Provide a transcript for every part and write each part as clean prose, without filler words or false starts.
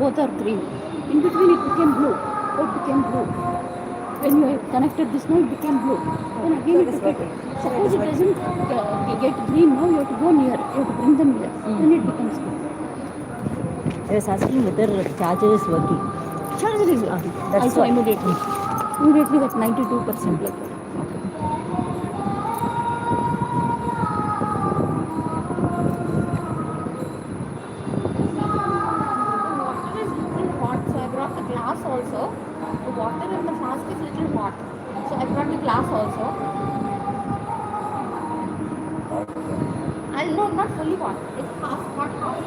both are green. In between it became blue. It became blue. When you connected this now, it became blue. Then again it took it. Suppose it doesn't get green now, you have to go near. You have to bring them near. Then it becomes blue. I was asking whether the charger is working. Charger is working. That's Also what. immediately. Immediately that 92% like that. Glass also. The water in the flask is little hot. So I brought the glass also. No, not fully hot. It's half hot, half.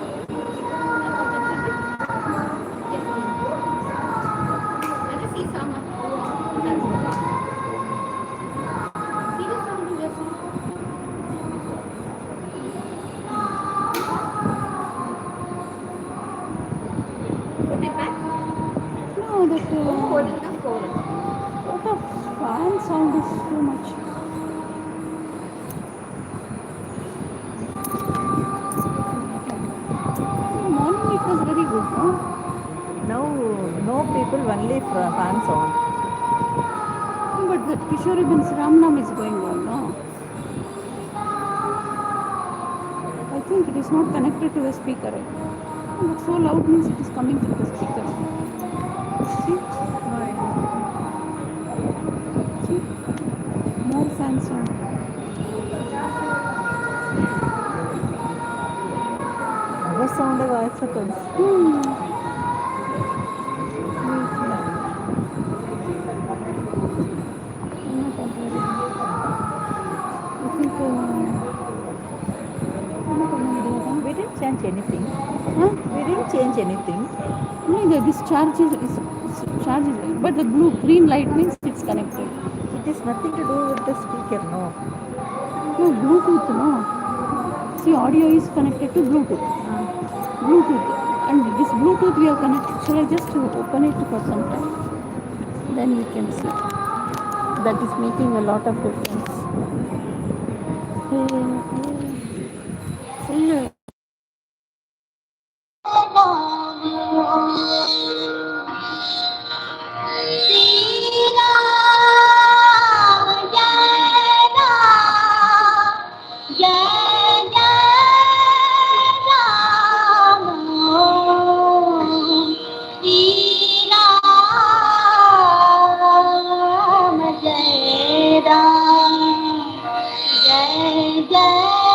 Let us see some. See the sound in your phone. Put it back. No, that. What a fan sound is too much. Morning it was very good, no? Now, no people, only fans on. But the Kishore Bin's Ramnam is going on, no? I think it is not connected to the speaker. But so loud means it is coming through the speaker. See? See? More fan sound. Our sound of our seconds. We didn't change anything. Huh? We didn't change anything. No, this charge is but the green light means it's connected. It is nothing to do with the speaker, no. No, Bluetooth, no. See, audio is connected to Bluetooth. Bluetooth. And this Bluetooth we have connected. Shall I just open it for some time? Then we can see. That is making a lot of difference. Jai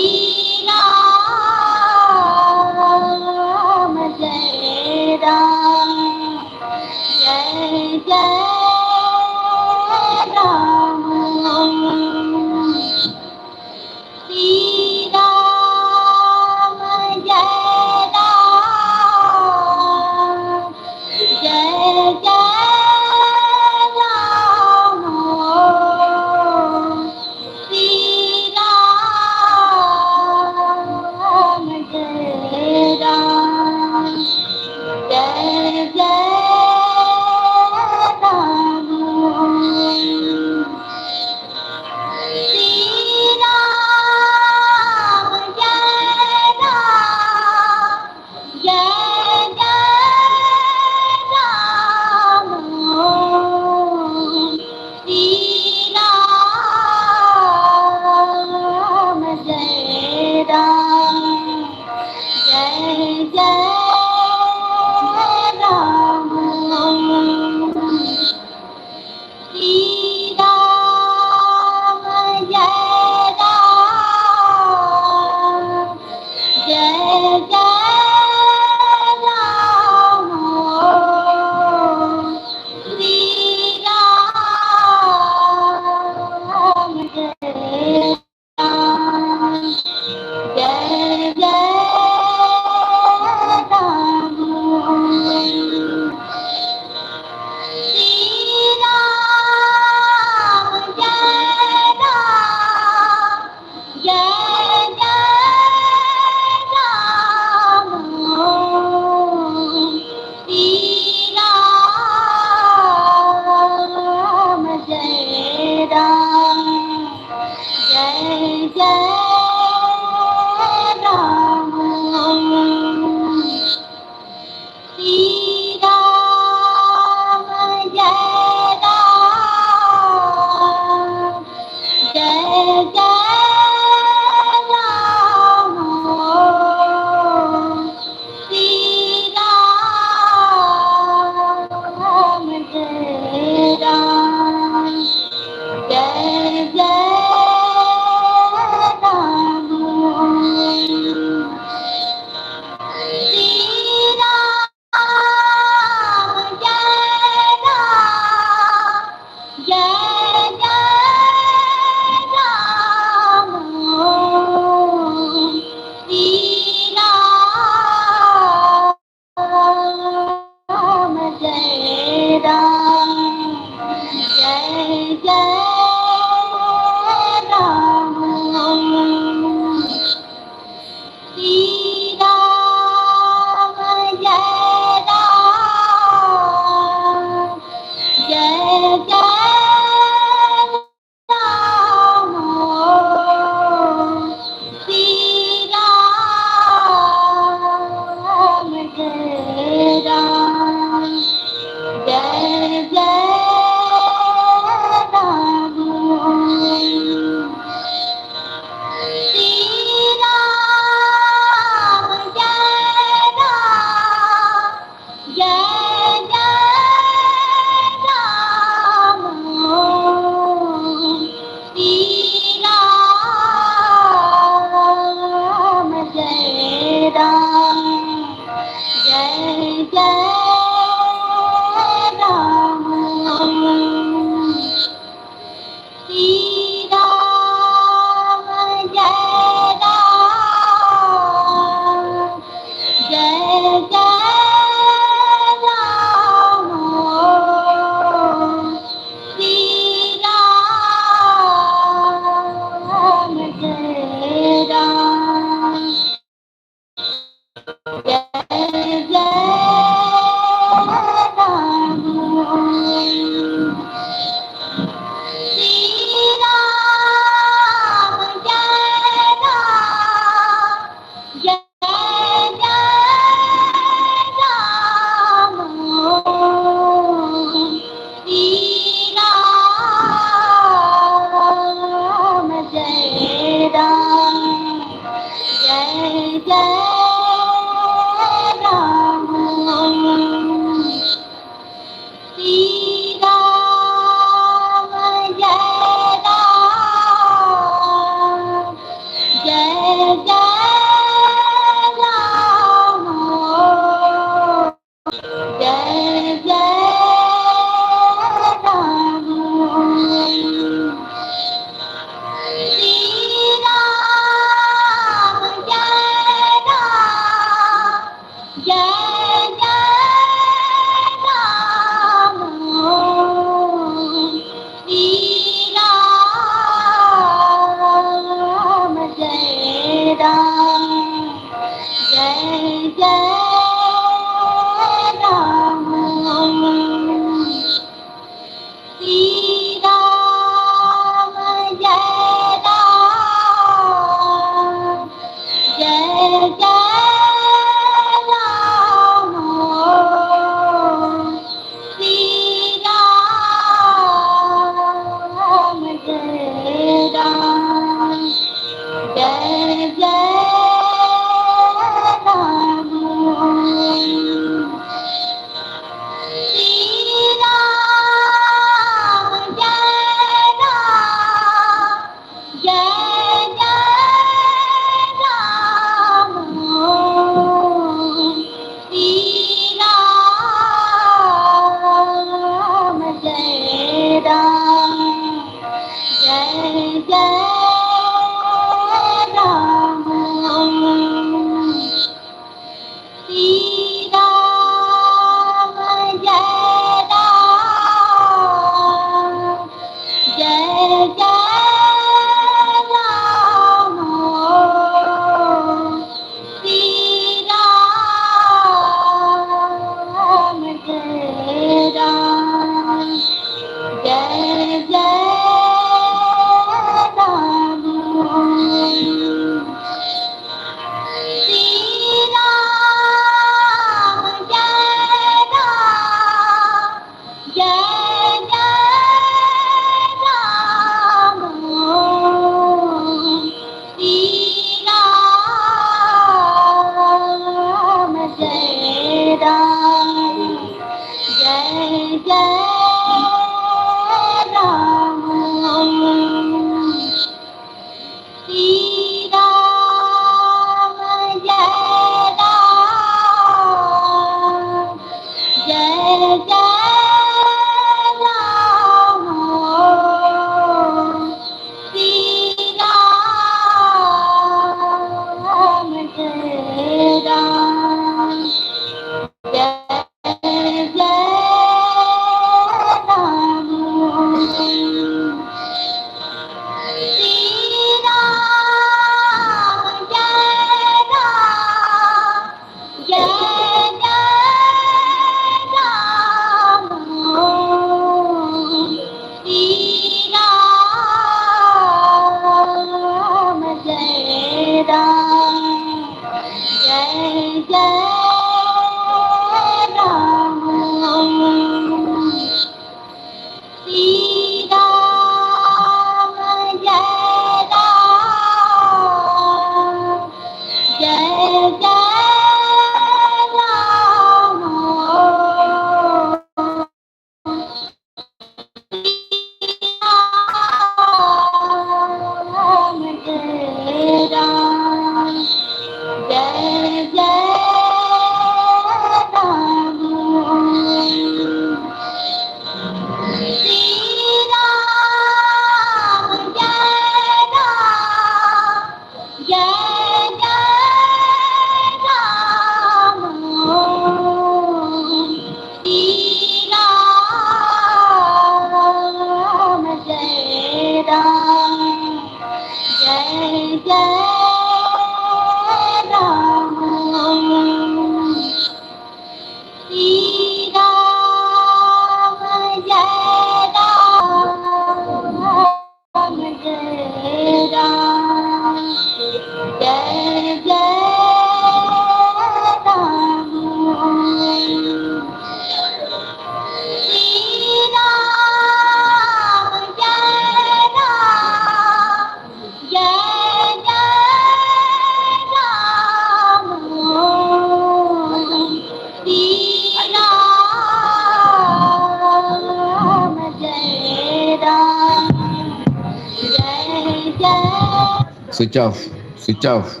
Switch off. Switch off.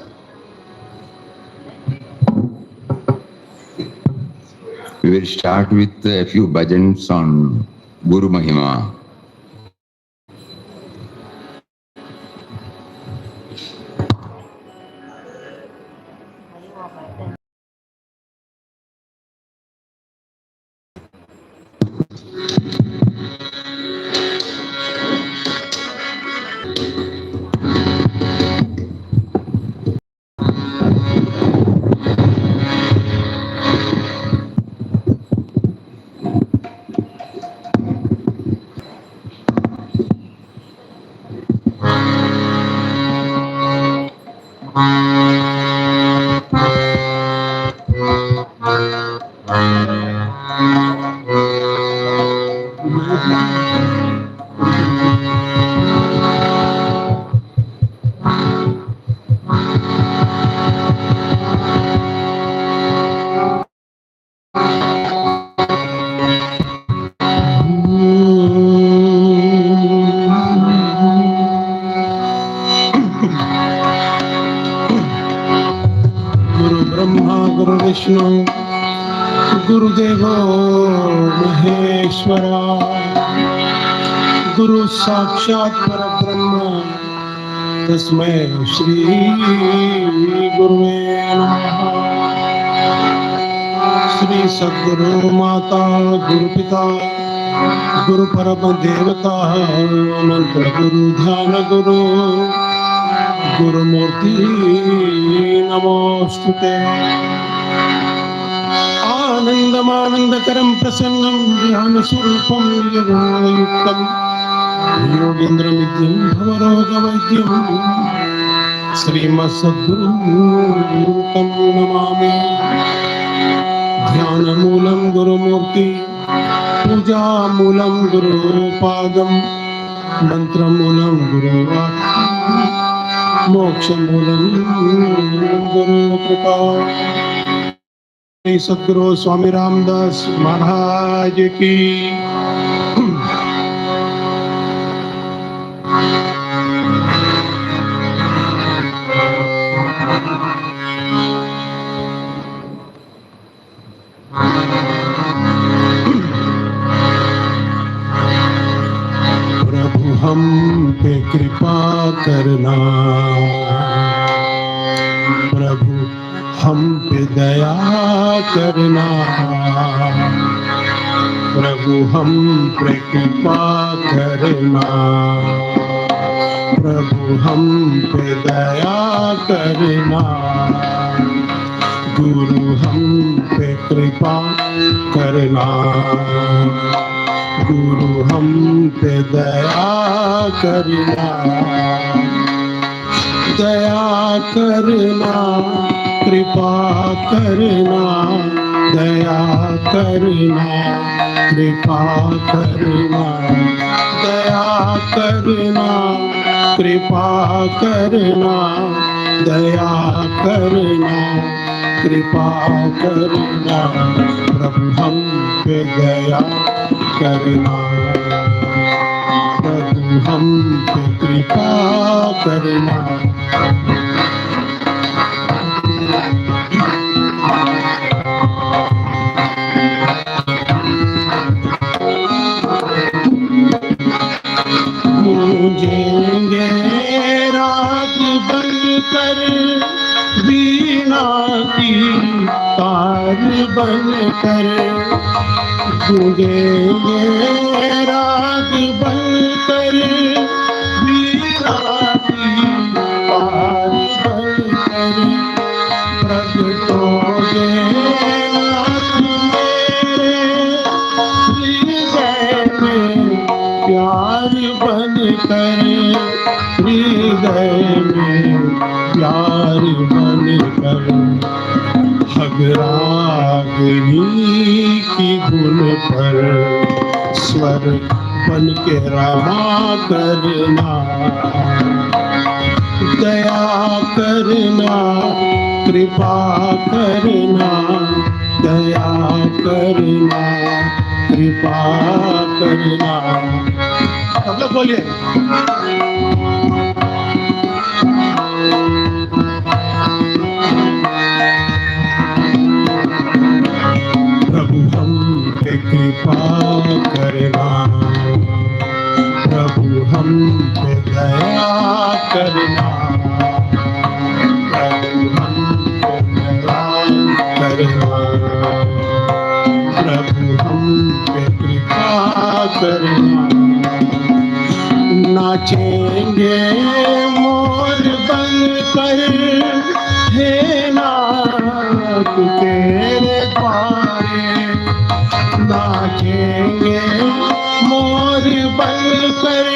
We will start with a few bhajans on Guru Mahima. Vishnu गुरुदेवो Maheshwara गुरु साक्षात् परब्रह्म तस्मै श्री गुरुवे नमः। श्री सद्गुरु माता गुरु पिता गुरु परम देवता मंत्र गुरु ध्यान गुरु गुरुमूर्ति नमोस्तुते। आनंदमानंदकरं प्रसन्नं ध्यान स्वरूपं योगयुक्तं योगेन्द्रमित्यं भवरोगवैद्यं श्रीमत्सद्गुरुं नमामि। ध्यानमूलं गुरुमूर्ति पूजामूलं गुरुपादं मंत्रमूलं गुरुवाक्यं मोक्षमूलं गुरुकृपा। सद्गुरु स्वामी रामदास महाराज की। प्रभु हम पे कृपा करना, प्रभु हम पे दया करना, प्रभु हम पे कृपा करना, प्रभु हम पे दया करना। गुरु हम पे कृपा करना, गुरु हम पे दया करना, दया करना, कृपा करना, दया करना, कृपा करना, दया करना, कृपा करना, दया करना, कृपा करना। प्रभु हम पे दया करना, प्रभु हम पे कृपा करना। गूंजेंगे राग बनकर वीणा की तार बनकर, गूंजेंगे राग बनकर वीणा की तार बनकर। प्रगटोगे नाथ मेरे हृदय में प्यार बनकर, हृदय में प्यार बनकर। भगरागिनी की धुन पर स्वर बन के रमा करना, दया करना, कृपा करना, दया करना, कृपा करना। सब लोग बोलिए। कृपा करना, प्रभु हम पे दया करना, प्रभु हम पे दया करना, प्रभु हम पे कृपा करना। नाचेंगे मोर बन कर हे नाथ तेरे द्वारे, नाचेंगे मोर बन कर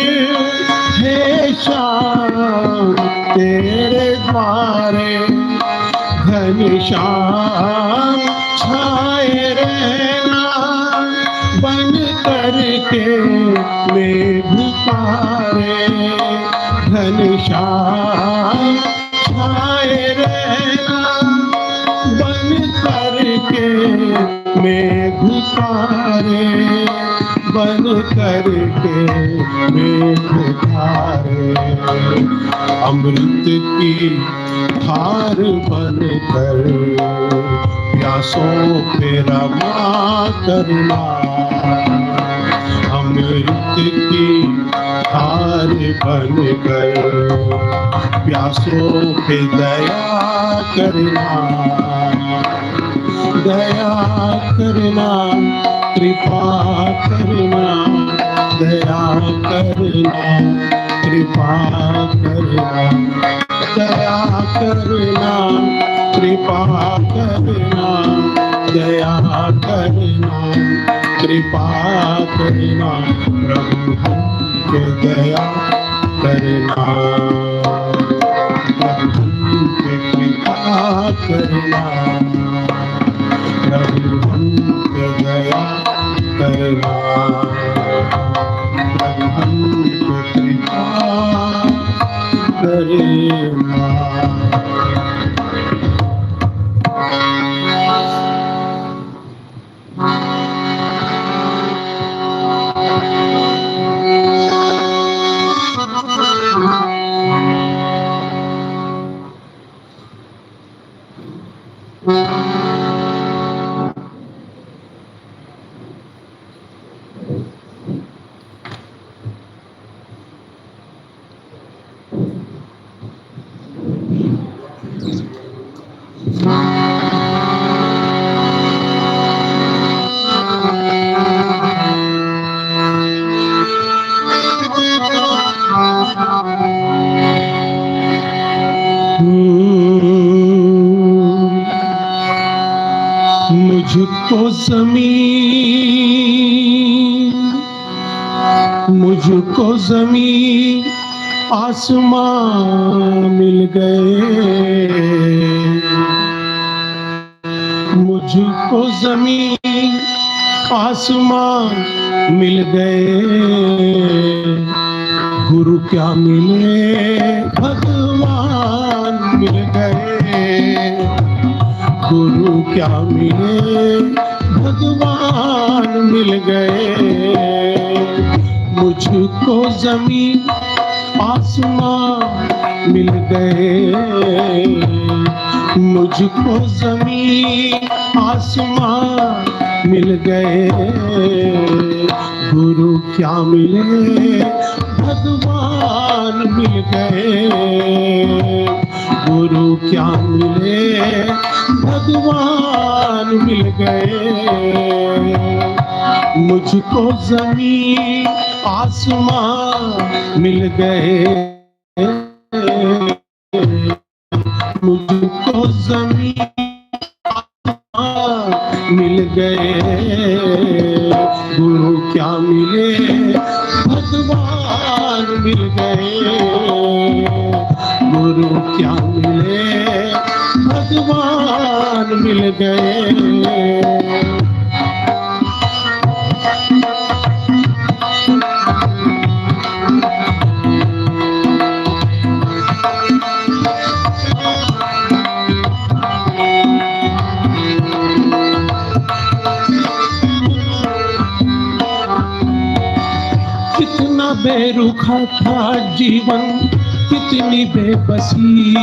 हे श्याम तेरे द्वारे। घनश्याम छाए रहना बन करके मेघ तारे, घनश्याम छाए रहना बन करके मेघ तारे, बन करके मेघ तारे। अमृत की धार बन कर प्यासों पे रमा करना, अमृत की धार बन कर प्यासों पे दया करना, दया करना, कृपा करना, दया करना, कृपा करना, दया करना, कृपा करना, दया करना, कृपा करना, प्रभु हमको दया करना, प्रभु हमको कृपा करना, प्रभु हमको दया करना, प्रभु हमको कृपा करना। मुझको ज़मीन, मुझको ज़मीन आसमां मिल गए, मुझको ज़मीन आसमां मिल गए। गुरु क्या मिले भगवान मिल गए, गुरु क्या मिले भगवान मिल गए। मुझको ज़मीन आसमां मिल गए, मुझको ज़मीन आसमां मिल गए। गुरु क्या मिले भगवान मिल गए, गुरु क्या मिले भगवान मिल गए। मुझको ज़मीन आसमां मिल गए, मुझको ज़मीन आसमां मिल गए। गुरु क्या मिले भगवान मिल गए, गुरु क्या मिले भगवान मिल गए। कितना बेरुखा था जीवन, कितनी बेबसी,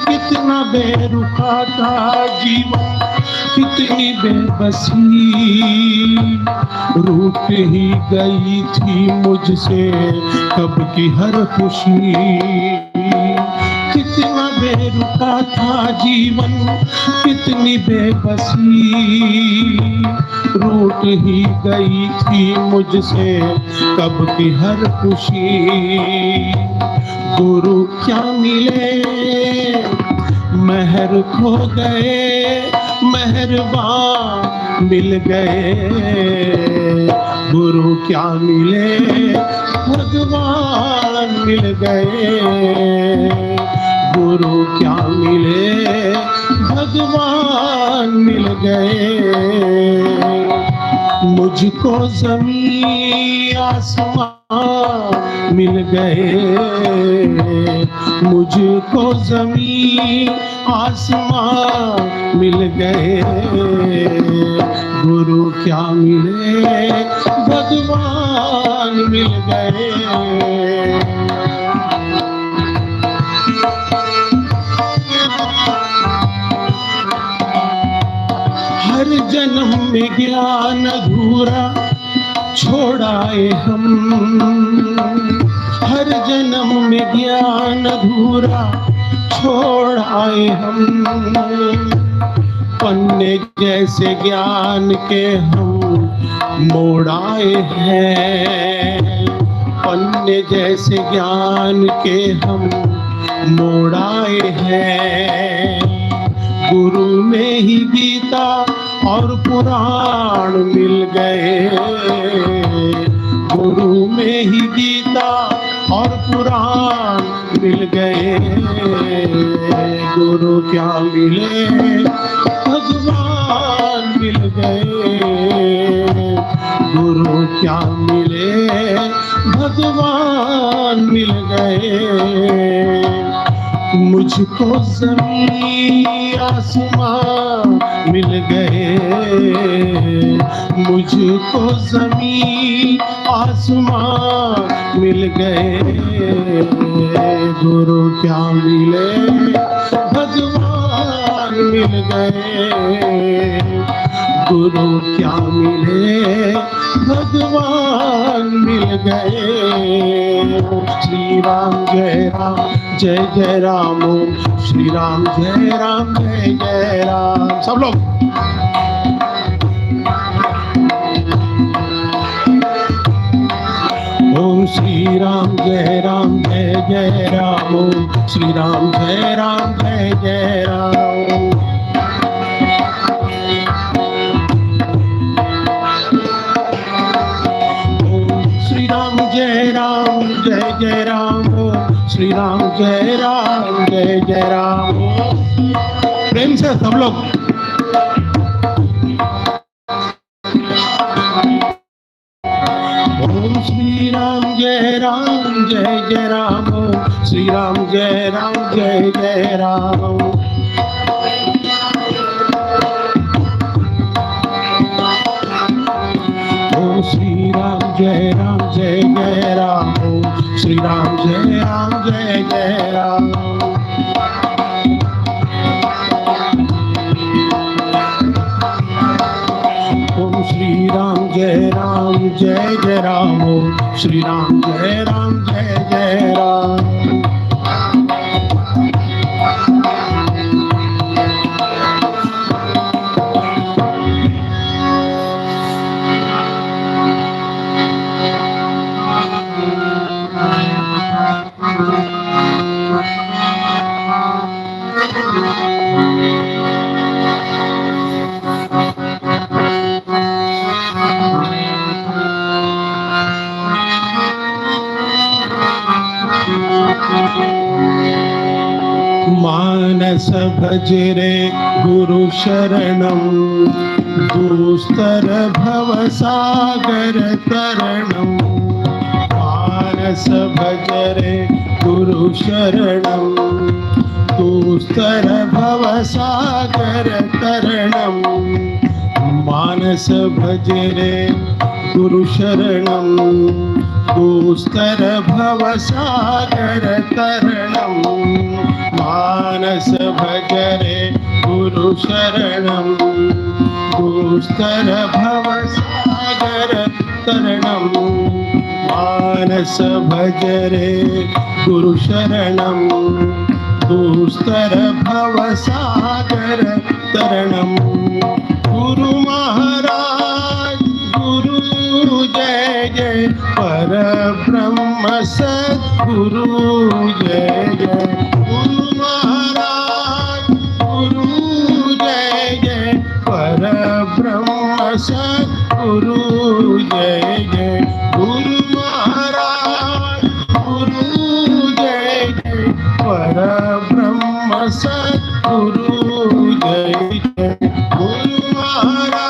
कितना बेरुखा था जीवन, कितनी बेबसी रूठ ही गई थी मुझसे कब की हर खुशी। कितना बेरुखा था जीवन, कितनी बेबसी रूठ ही गई थी मुझसे कब की हर खुशी। गुरु क्या मिले मेहर खो गए, मेहरबान मिल गए। गुरु क्या मिले भगवान मिल गए। गुरु क्या मिले भगवान मिल गए। मुझको ज़मीन आसमान मिल गए। मुझको ज़मीन आसमान मिल गए। गुरु क्या मिले भगवान मिल गए। हर जन्म में ज्ञान अधूरा छोड़ाए हम। हर जन्म में ज्ञान अधूरा छोड़ाए हम। पन्ने जैसे ज्ञान के हम मोड़ आए हैं। पन्ने जैसे ज्ञान के हम मोड़ आए हैं। गुरु में ही गीता और पुराण मिल गए। गुरु में ही गीता और पुराण मिल गए। गुरु क्या मिले भगवान मिल गए। गुरु क्या मिले भगवान मिल गए। मुझको ज़मीन आसमान मिल गए। मुझको ज़मीन आसमान मिल गए। गुरु क्या मिले भगवान मिल गए। गुरु क्या मिले भगवान मिल गए। श्री राम जय राम ओम श्री राम जय राम। सब लोग ओम श्री राम जय राम ओम श्री राम जय राम। जय राम श्री राम जय राम। प्रेम से सब लोग ओम श्री राम जय राम ओम श्री राम जय राम। ओम श्री राम जय राम ओम श्री राम जय राम। ओम श्री राम जय राम ओम श्री राम जय राम। मानस भजरे गुरु शरणम दुस्तर भव सागर तरणम। मानस भजरे गुरु शरणम दुस्तर भव सागर तरणम। मानस भजरे गुरु शरणम दुस्तर भव सागर तरणम। मानस भजरे Guru Sharanam, Gustar Bhavasagar Taranam, Manasa Bhajare Guru Sharanam, Gustar Bhavasagar Taranam, Guru Maharaj, Guru Jai Jai, Para Brahma Sadguru Jai Jai, Guru Maharaj, Guru Jai Jai, Para Brahma Sadguru Jai Jai, Guru Maharaj, Guru Jai Jai, Para Brahma Sadguru Jai Jai, Guru Maharaj.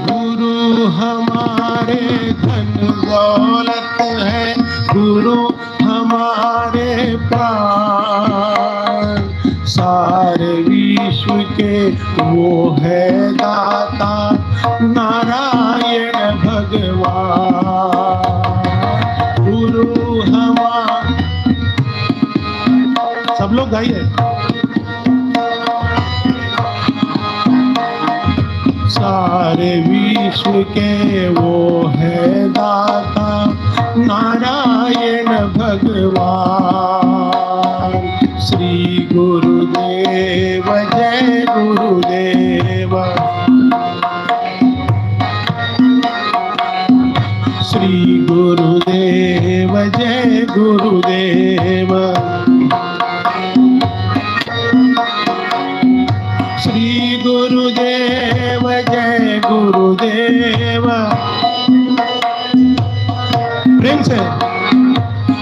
गुरु हमारे धन दौलत है, गुरु हमारे प्राण, सारे विश्व के वो है दाता नारायण भगवान। गुरु हमारे, सब लोग गाइए। सारे विश्व के वो है दाता नारायण भगवान। श्री गुरुदेव जय गुरुदेव, श्री गुरुदेव जय गुरुदेव, श्री गुरुदेव जय गुरुदेव, प्रेम से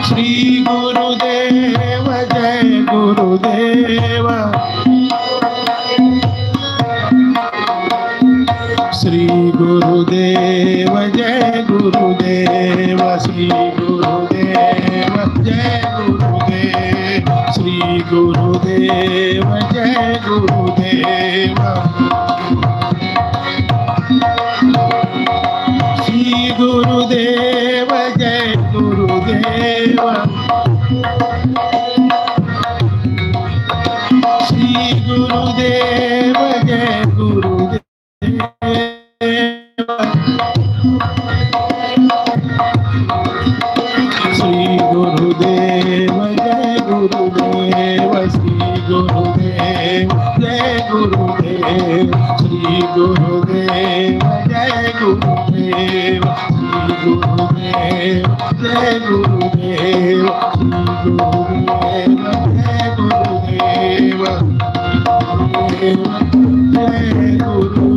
श्री गुरुदेव जय गुरुदेव, श्री गुरुदेव जय गुरुदेव, श्री गुरुदेव जय गुरुदेव, श्री गुरुदेव जय गुरुदेव, श्री गुरुदेव जय गुरुदेव, श्री गुरुदेव जय गुरुदेव, श्री गुरुदेव जय गुरुदेव, श्री गुरुदेव जय गुरुदेव, श्री गुरुदेव जय गुरुदेव, श्री गुरुदेव जय गुरुदेव, श्री गुरुदेव जय गुरुदेव, जय गुरुदेव।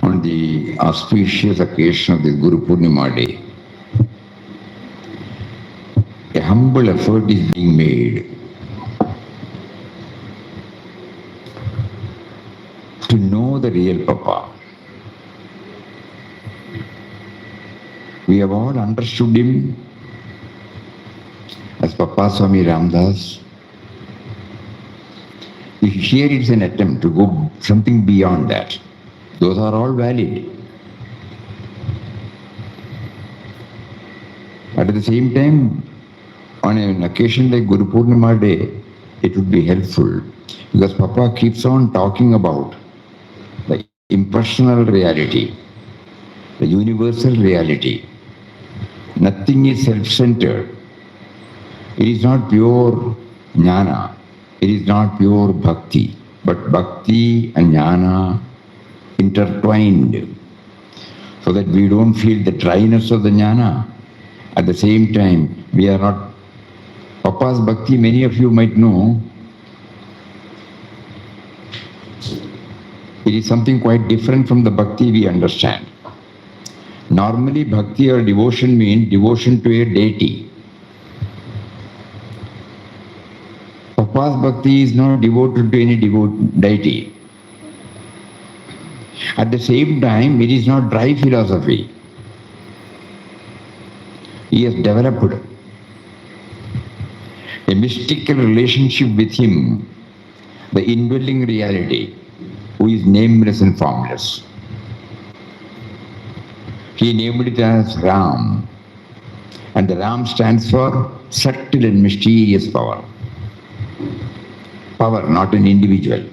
On the auspicious occasion of the Guru Poornima day, a humble effort is being made to know the real Papa. We have all understood him as Papa Swami Ramdas. Here it's an attempt to go something beyond that. Those are all valid. But at the same time, on an occasion like Guru Poornima day, it would be helpful because Papa keeps on talking about the impersonal reality, the universal reality. Nothing is self-centered. It is not pure jnana. It is not pure bhakti, but bhakti and jnana intertwined so that we don't feel the dryness of the jnana. At the same time, we are not. Papa's bhakti, many of you might know, It is something quite different from the bhakti we understand. Normally, bhakti or devotion means devotion to a deity. Papa's bhakti is not devoted to any deity. At the same time, it is not dry philosophy. He has developed a mystical relationship with him, the indwelling reality, who is nameless and formless. He named it as Ram, and the Ram stands for subtle and mysterious power. Power, not an individual.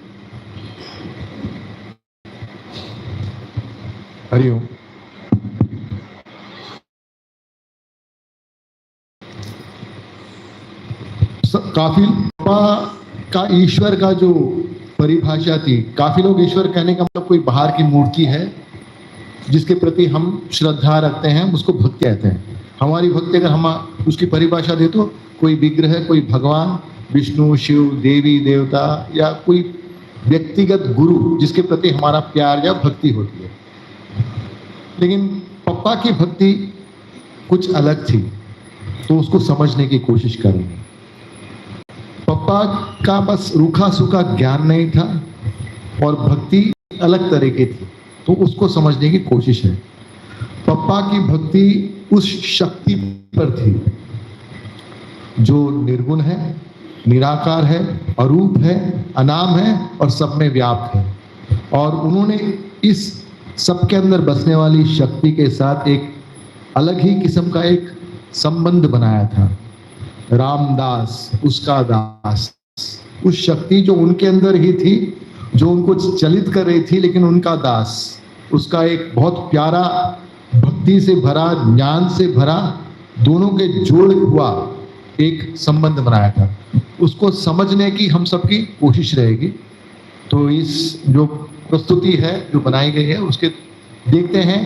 Hariom. काफी का ईश्वर का जो परिभाषा थी, काफी लोग ईश्वर कहने का मतलब कोई बाहर की मूर्ति है जिसके प्रति हम श्रद्धा रखते हैं, उसको भक्त कहते हैं। हमारी भक्ति अगर हम उसकी परिभाषा दे तो कोई विग्रह, कोई भगवान, विष्णु, शिव, देवी, देवता या कोई व्यक्तिगत गुरु जिसके प्रति हमारा प्यार या भक्ति होती है। लेकिन पप्पा की भक्ति कुछ अलग थी, तो उसको समझने की कोशिश करेंगे। पप्पा का बस रूखा सूखा ज्ञान नहीं था और भक्ति अलग तरह की थी, तो उसको समझने की कोशिश है। पप्पा की भक्ति उस शक्ति पर थी जो निर्गुण है, निराकार है, अरूप है, अनाम है और सब में व्याप्त है। और उन्होंने इस सबके अंदर बसने वाली शक्ति के साथ एक अलग ही किस्म का एक संबंध बनाया था। रामदास, उसका दास, उस शक्ति जो उनके अंदर ही थी, जो उनको चलित कर रही थी, लेकिन उनका दास, उसका एक बहुत प्यारा भक्ति से भरा, ज्ञान से भरा, दोनों के जोड़ हुआ एक संबंध बनाया था। उसको समझने की हम सबकी कोशिश रहेगी। तो इस जो प्रस्तुति है जो बनाई गई है उसके देखते हैं।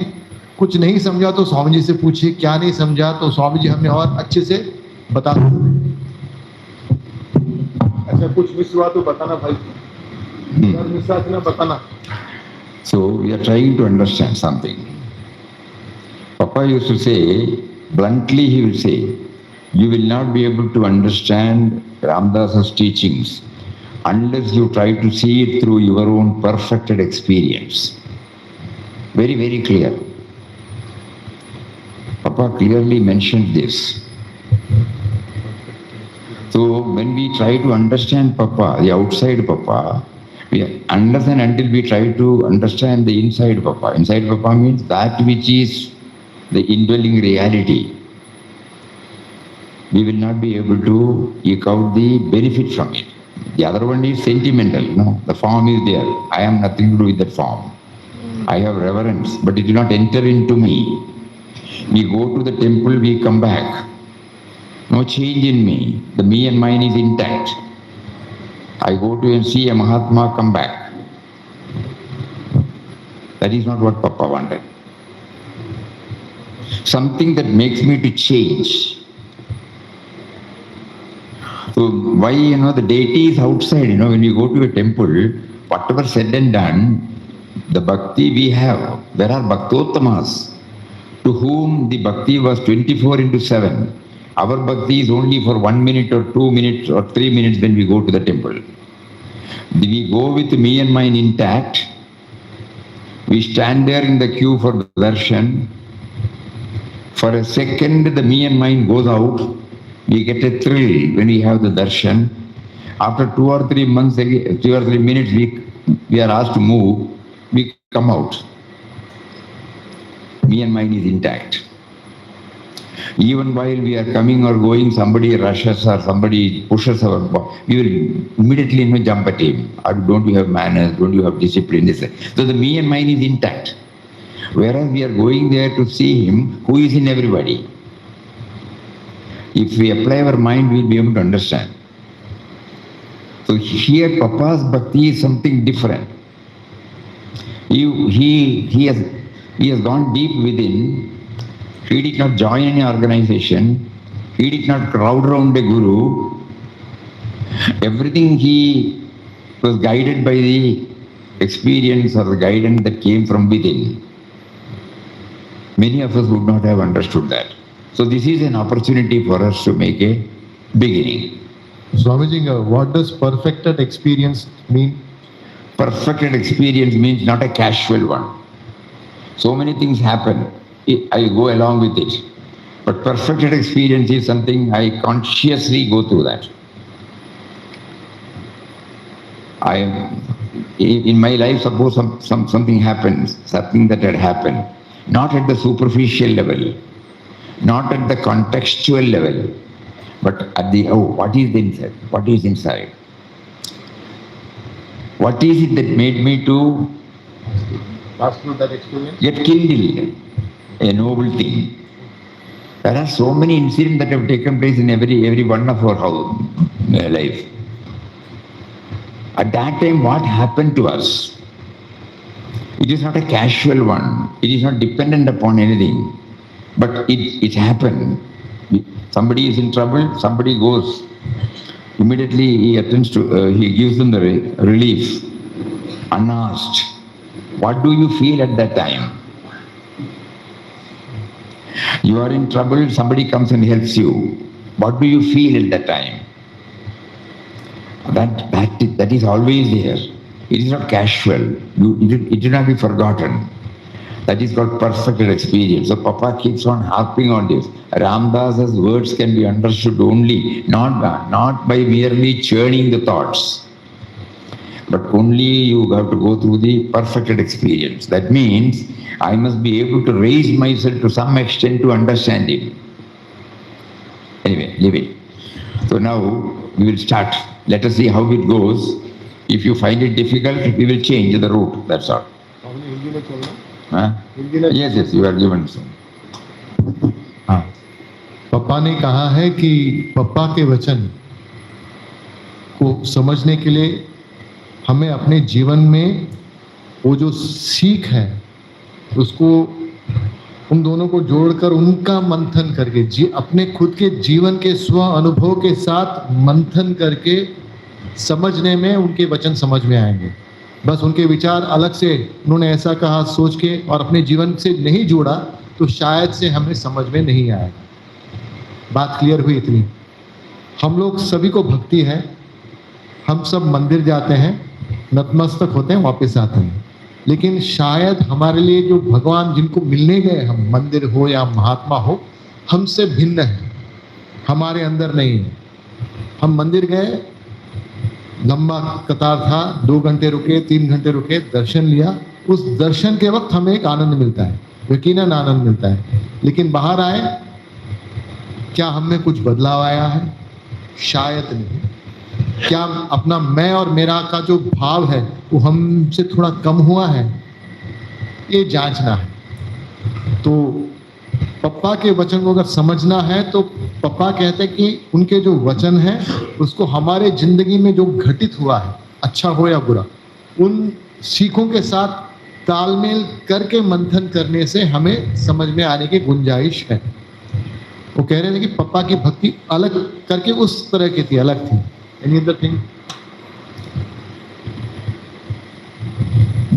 कुछ नहीं समझा तो स्वामी जी से पूछिए, क्या नहीं समझा तो स्वामी जी हमें और अच्छे से बता देंगे। ऐसा कुछ मिस हुआ तो बताना भाई, मिस हुआ तो बताना। So we are trying to understand something. Papa used to say, bluntly he will say, you will not be able to understand Ramdas's teachings unless you try to see it through your own perfected experience. Very, very clear. Papa clearly mentioned this. So when we try to understand Papa, the outside Papa, unless and until we try to understand the inside Papa. Inside Papa means that which is the indwelling reality. We will not be able to eke out the benefit from it. The other one is sentimental, the form is there. I have nothing to do with that form. I have reverence, but it will not enter into me. We go to the temple, we come back. No change in me. The me and mine is intact. I go to and see a Mahatma, come back. That is not what Papa wanted. Something that makes me to change. So why, the deity is outside, when you go to a temple, whatever said and done, the bhakti we have, there are bhaktottamas to whom the bhakti was 24/7. Our bhakti is only for 1 minute or 2 minutes or 3 minutes when we go to the temple. We go with me and mine intact. We stand there in the queue for the darshan. For a second, the me and mine goes out. We get a thrill when we have the darshan. After 2 or 3 months, 2 or 3 minutes, we are asked to move. We come out. Me and mine is intact. Even while we are coming or going, somebody rushes or somebody pushes our body, we will immediately jump at him. Or don't you have manners? Don't you have discipline? So the me and mine is intact. Whereas we are going there to see him who is in everybody. If we apply our mind, we will be able to understand. So here Papa's bhakti is something different. He has gone deep within. He did not join any organization. He did not crowd around a guru. Everything he was guided by the experience or the guidance that came from within, many of us would not have understood that. So this is an opportunity for us to make a beginning. Swamiji, what does perfected experience mean? Perfected experience means not a casual one. So many things happen, I go along with it. But perfected experience is something I consciously go through that. In my life, suppose something happens, something that had happened, not at the superficial level, not at the contextual level, but at the, what is inside? What is inside? What is it that made me to Pass through that experience? get kindled? A noble thing. There are so many incidents that have taken place in every one of our life. At that time, what happened to us? It is not a casual one. It is not dependent upon anything. But it happened. Somebody is in trouble, somebody goes. Immediately he attends to, he gives them the relief, unasked. What do you feel at that time? You are in trouble, somebody comes and helps you. What do you feel at that time? That is always there. It is not casual. It should not be forgotten. That is called perfected experience. So Papa keeps on harping on this. Ramdas's words can be understood only, not by merely churning the thoughts, but only you have to go through the perfected experience. That means I must be able to raise myself to some extent to understand it. Anyway, leave it. So now we will start. Let us see how it goes. If you find it difficult, we will change the route. That's all. Huh? Yes, you are given some. हाँ, पप्पा ने कहा है कि पप्पा के वचन को समझने के लिए हमें अपने जीवन में वो जो सीख है उसको उन दोनों को जोड़कर उनका मंथन करके अपने खुद के जीवन के स्व अनुभव के साथ मंथन करके समझने में उनके वचन समझ में आएंगे। बस उनके विचार अलग से उन्होंने ऐसा कहा सोच के और अपने जीवन से नहीं जोड़ा तो शायद से हमें समझ में नहीं आएगा। बात क्लियर हुई इतनी। हम लोग सभी को भक्ति है, हम सब मंदिर जाते हैं, नतमस्तक होते हैं, वापस आते हैं, लेकिन शायद हमारे लिए जो भगवान जिनको मिलने गए हम, मंदिर हो या महात्मा हो, हमसे भिन्न है, हमारे अंदर नहीं है। हम मंदिर गए, लंबा कतार था, 2 घंटे रुके, 3 घंटे रुके, दर्शन लिया, उस दर्शन के वक्त हमें एक आनंद मिलता है, यकीनन आनंद मिलता है, लेकिन बाहर आए क्या हम में कुछ बदलाव आया है? शायद नहीं। क्या अपना मैं और मेरा का जो भाव है वो हमसे थोड़ा कम हुआ है? ये जांचना है। तो पप्पा के वचन को अगर समझना है तो पप्पा कहते हैं कि उनके जो वचन हैं उसको हमारे जिंदगी में जो घटित हुआ है, अच्छा हो या बुरा, उन सीखों के साथ तालमेल करके मंथन करने से हमें समझ में आने की गुंजाइश है। वो कह रहे थे कि पप्पा की भक्ति अलग करके उस तरह की थी, अलग थी। Any other thing?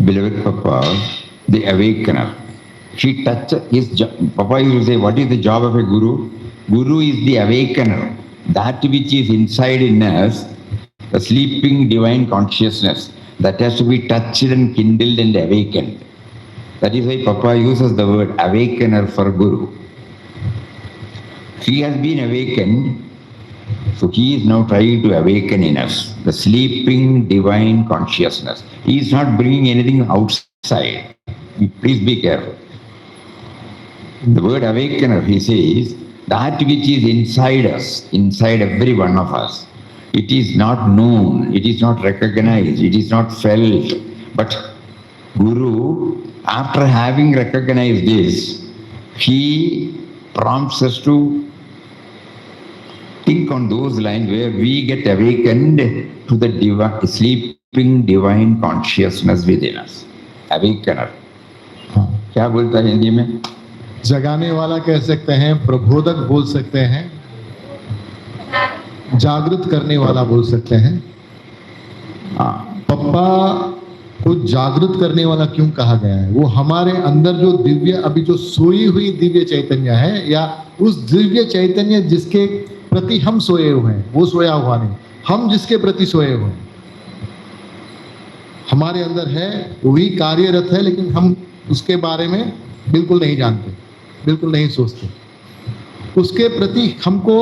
Beloved Papa, the awakener, she touched his job. Papa used to say, what is the job of a guru? Guru is the awakener. That which is inside in us, the sleeping divine consciousness, that has to be touched and kindled and awakened. That is why Papa uses the word awakener for guru. He has been awakened, so he is now trying to awaken in us the sleeping divine consciousness. He is not bringing anything outside. Please be careful. The word awakener, he says, that which is inside us, inside every one of us. It is not known, it is not recognized, it is not felt. But Guru, after having recognized this, he prompts us to think on those lines where we get awakened to the sleeping divine consciousness within us. Awakener. क्या बोलता है हिंदी में? जगाने वाला कह सकते हैं, प्रबोधक बोल सकते हैं, जागृत करने वाला बोल सकते हैं। पप्पा को जागृत करने वाला क्यों कहा गया है? वो हमारे अंदर जो दिव्य, अभी जो सोई हुई दिव्य चैतन्य है, या उस दिव्य चैतन्य जिसके प्रति हम सोए हुए हैं, वो सोया हुआ नहीं, हम जिसके प्रति सोए हुए हैं हमारे अंदर है, वही कार्यरत है, लेकिन हम उसके बारे में बिल्कुल नहीं जानते, बिल्कुल नहीं सोचते। उसके प्रति हमको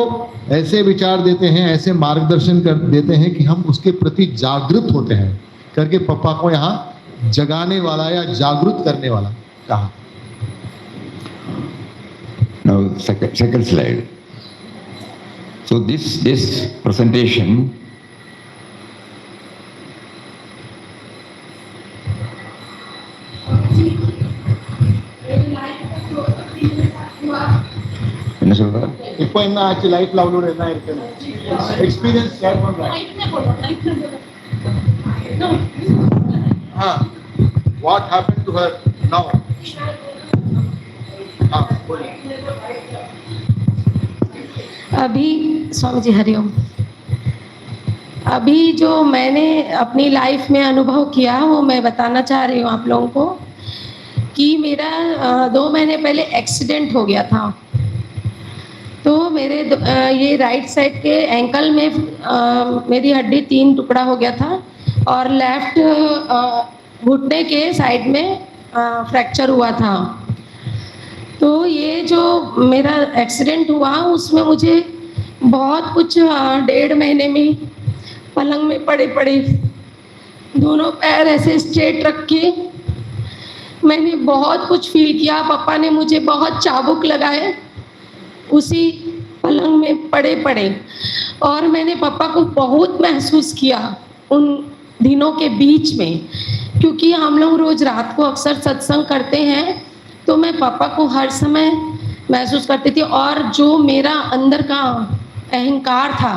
ऐसे विचार देते हैं, ऐसे मार्गदर्शन कर देते हैं कि हम उसके प्रति जागृत होते हैं करके पापा को यहाँ जगाने वाला या जागृत करने वाला कहा। Now, second slide. So this presentation என்ன சொல்ற? இப்போ என்ன ஆச்சு, லைஃப் லவ்லோட என்ன இருக்கு எக்ஸ்பீரியன்ஸ் ஷேர் பண்றேன். What happened to her now? अभी स्वामी जी हरिओम, अभी जो मैंने अपनी लाइफ में अनुभव किया वो मैं बताना चाह रही हूँ आप लोगों को कि मेरा 2 महीने पहले एक्सीडेंट हो गया था। तो मेरे ये राइट साइड के एंकल में मेरी हड्डी 3 टुकड़ा हो गया था और लेफ्ट घुटने के साइड में फ्रैक्चर हुआ था। तो ये जो मेरा एक्सीडेंट हुआ उसमें मुझे बहुत कुछ 1.5 महीने में पलंग में पड़े पड़े दोनों पैर ऐसे स्ट्रेट रख के मैंने बहुत कुछ फील किया। पापा ने मुझे बहुत चाबुक लगाए उसी पलंग में पड़े पड़े, और मैंने पापा को बहुत महसूस किया उन दिनों के बीच में, क्योंकि हम लोग रोज रात को अक्सर सत्संग करते हैं तो मैं पापा को हर समय महसूस करती थी। और जो मेरा अंदर का अहंकार था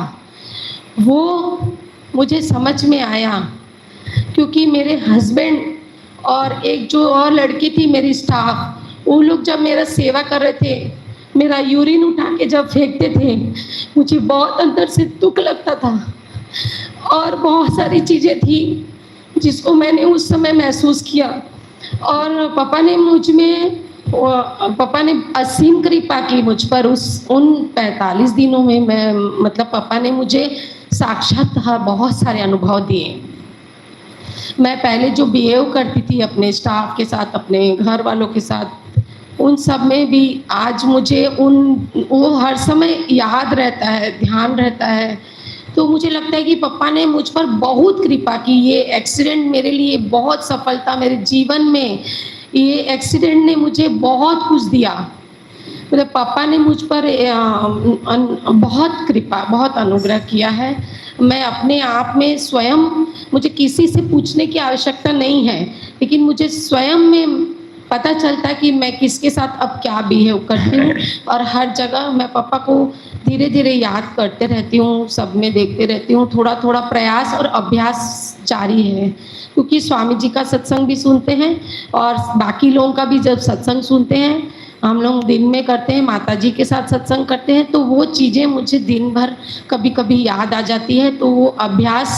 वो मुझे समझ में आया, क्योंकि मेरे हस्बैंड और एक जो और लड़की थी मेरी स्टाफ, वो लोग जब मेरा सेवा कर रहे थे, मेरा यूरिन उठा के जब फेंकते थे, मुझे बहुत अंदर से दुख लगता था। और बहुत सारी चीज़ें थी जिसको मैंने उस समय महसूस किया। और पापा ने असीम कृपा की मुझ पर उन 45 दिनों में। मैं मतलब पापा ने मुझे साक्षात बहुत सारे अनुभव दिए। मैं पहले जो बिहेव करती थी अपने स्टाफ के साथ, अपने घर वालों के साथ, उन सब में भी आज मुझे वो हर समय याद रहता है, ध्यान रहता है। तो मुझे लगता है कि पापा ने मुझ पर बहुत कृपा की। ये एक्सीडेंट मेरे लिए बहुत सफलता, मेरे जीवन में ये एक्सीडेंट ने मुझे बहुत कुछ दिया। मतलब पापा ने मुझ पर बहुत कृपा, बहुत अनुग्रह किया है। मैं अपने आप में स्वयं, मुझे किसी से पूछने की आवश्यकता नहीं है, लेकिन मुझे स्वयं में पता चलता कि मैं किसके साथ अब क्या बिहेव करती हूँ। और हर जगह मैं पापा को धीरे धीरे याद करते रहती हूँ, सब में देखते रहती हूँ। थोड़ा थोड़ा प्रयास और अभ्यास जारी है, क्योंकि स्वामी जी का सत्संग भी सुनते हैं और बाकी लोगों का भी जब सत्संग सुनते हैं, हम लोग दिन में करते हैं, माता जी के साथ सत्संग करते हैं, तो वो चीज़ें मुझे दिन भर कभी कभी याद आ जाती है। तो वो अभ्यास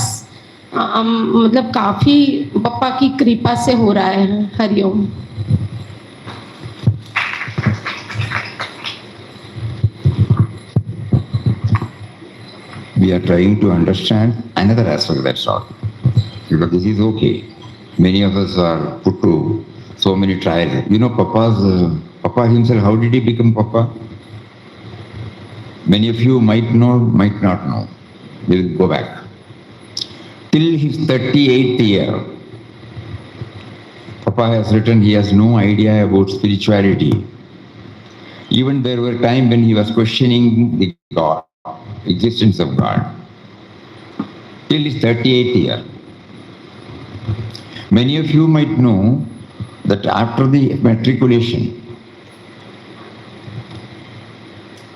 मतलब काफ़ी पापा की कृपा से हो रहा है। Hariom. We are trying to understand another aspect, that's all. Because this is okay. Many of us are put to so many trials. You know, Papa himself, how did he become Papa? Many of you might know, might not know. We'll go back. Till his 38th year, Papa has written he has no idea about spirituality. Even there were times when he was questioning the God, existence of God. Till his 38th year. Many of you might know that after the matriculation,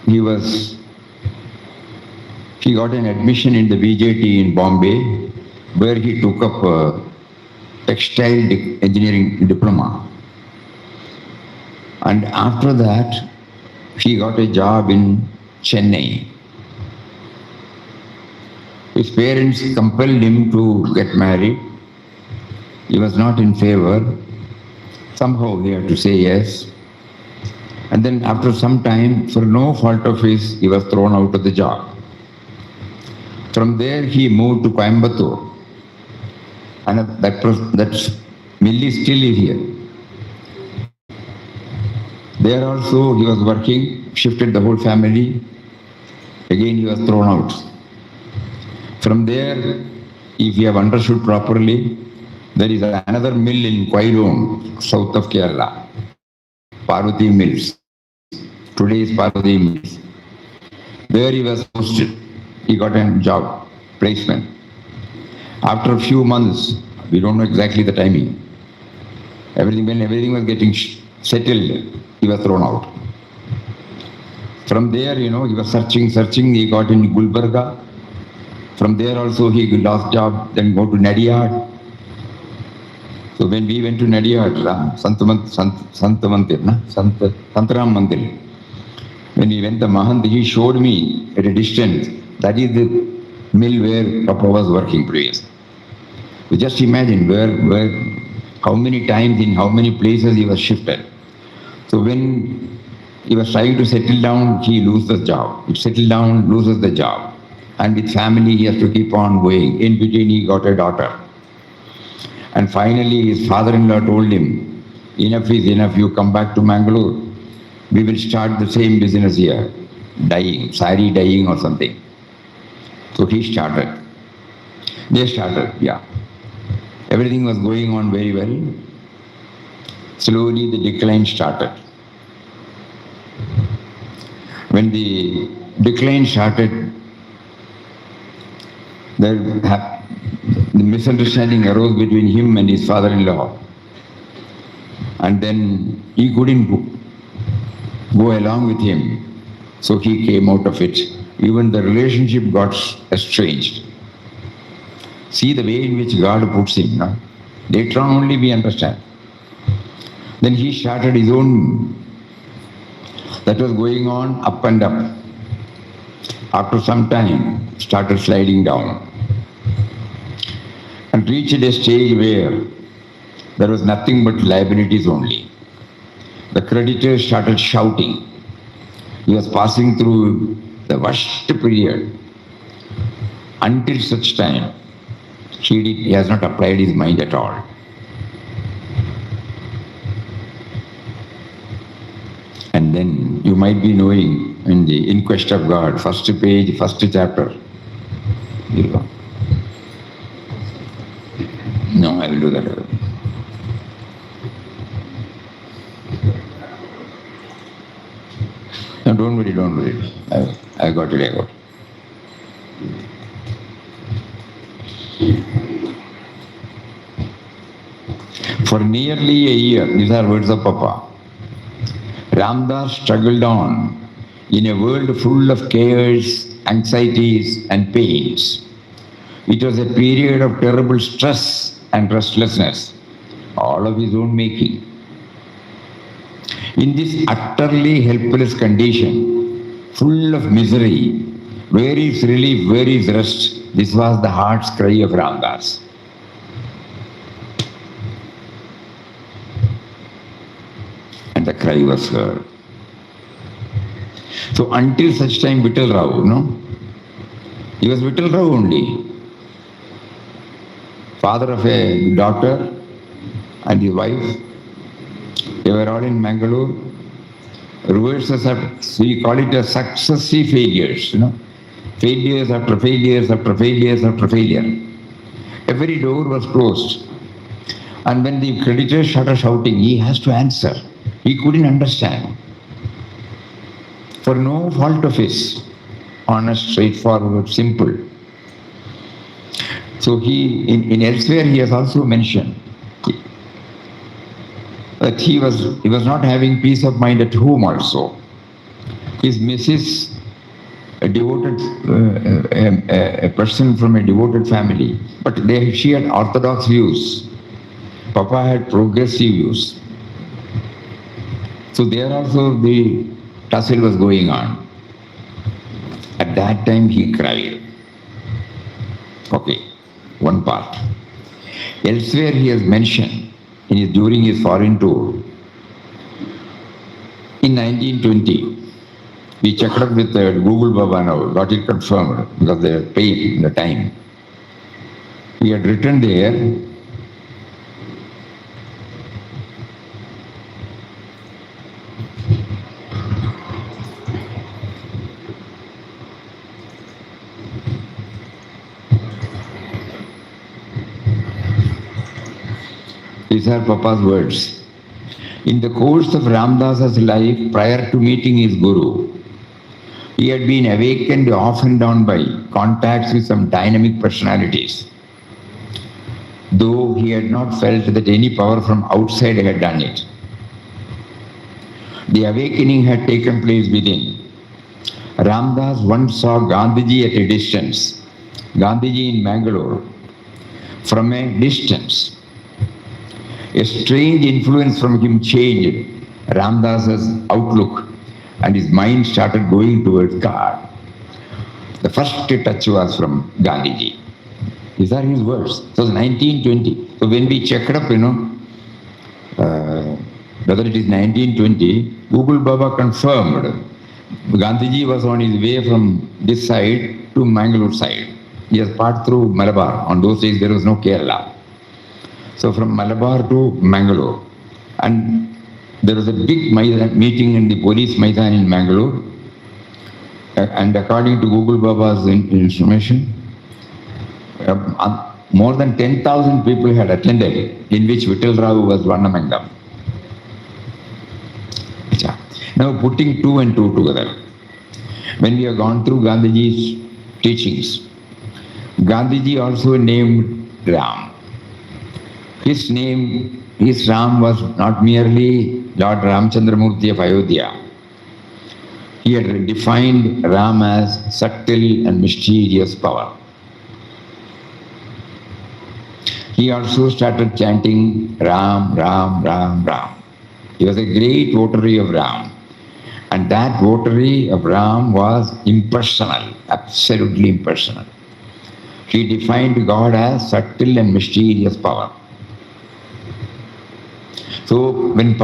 he got an admission in the VJT in Bombay, where he took up a textile engineering diploma. And after that, he got a job in Chennai. His parents compelled him to get married, He was not in favor. Somehow he had to say yes. And then after some time, for no fault of his, he was thrown out of the job. From there he moved to Coimbatore. And that mill is still here. There also he was working, shifted the whole family. Again he was thrown out. From there, if you have understood properly, there is another mill in Koilum, south of Kerala, Parvati Mills. Today is Parvati Mills. There he was posted. He got a job, placement. After a few months, we don't know exactly the timing, when everything was getting settled, he was thrown out. From there, he was searching, he got in Gulbarga. From there also he lost job, then go to Nadiad. So when we went to Nadiad, Santaram Mandir, when we went to Mahant, he showed me at a distance, that is the mill where Papa was working previously. So just imagine how many times, in how many places he was shifted. So when he was trying to settle down, he loses the job. He settled down, loses the job. And with family, he has to keep on going. In between, he got a daughter. And finally, his father-in-law told him, enough is enough, you come back to Mangalore. We will start the same business here, sari dyeing or something. So he started. They started, yeah. Everything was going on very well. Slowly the decline started. When the decline started, the misunderstanding arose between him and his father-in-law. And then he couldn't go along with him. So he came out of it. Even the relationship got estranged. See the way in which God puts him. No? Later on only we understand. Then he started his own. That was going on up and up. After some time, started sliding down. And reached a stage where there was nothing but liabilities only. The creditors started shouting. He was passing through the worst period. Until such time, he has not applied his mind at all. And then you might be knowing in the In Quest of God, first page, first chapter. No, I will do that. No, don't worry. I got it. For nearly a year, these are words of Papa, Ramdas struggled on in a world full of cares, anxieties and pains. It was a period of terrible stress and restlessness, all of his own making. In this utterly helpless condition, full of misery, where is relief, where is rest? This was the heart's cry of Ramdas. And the cry was heard. So until such time, Vittal Rao, he was Vittal Rao only. Father of a daughter and his wife. They were all in Mangalore. Reverses we call it as successive failures, Failures after failures after failures after failure. Every door was closed. And when the creditors started shouting, he has to answer. He couldn't understand. For no fault of his, honest, straightforward, simple. So in elsewhere he has also mentioned that he was not having peace of mind at home also. His missus, a devoted, a person from a devoted family, but she had orthodox views. Papa had progressive views. So there also the tussle was going on. At that time he cried. Okay, one part. Elsewhere he has mentioned during his foreign tour, in 1920, we checked up with Google Baba now, got it confirmed because they were paid the time. He had written there, these are Papa's words. In the course of Ramdasa's life prior to meeting his Guru, he had been awakened off and down by contacts with some dynamic personalities, though he had not felt that any power from outside had done it. The awakening had taken place within. Ramdas once saw Gandhiji at a distance, Gandhiji in Mangalore, from a distance. A strange influence from him changed Ramdas's outlook and his mind started going towards God. The first touch was from Gandhiji. These are his words. So it was 1920. So when we checked up, whether it is 1920, Google Baba confirmed Gandhiji was on his way from this side to Mangalore side. He has passed through Malabar. On those days there was no Kerala. So from Malabar to Mangalore. And there was a big meeting in the police Maidan in Mangalore. And according to Google Baba's information, more than 10,000 people had attended, in which Vittal Rao was one among them. Now putting two and two together, when we have gone through Gandhiji's teachings, Gandhiji also named Ram. His Ram was not merely Lord Ramchandramurti of Ayodhya. He had defined Ram as subtle and mysterious power. He also started chanting Ram, Ram, Ram, Ram. He was a great votary of Ram. And that votary of Ram was impersonal, absolutely impersonal. He defined God as subtle and mysterious power. So when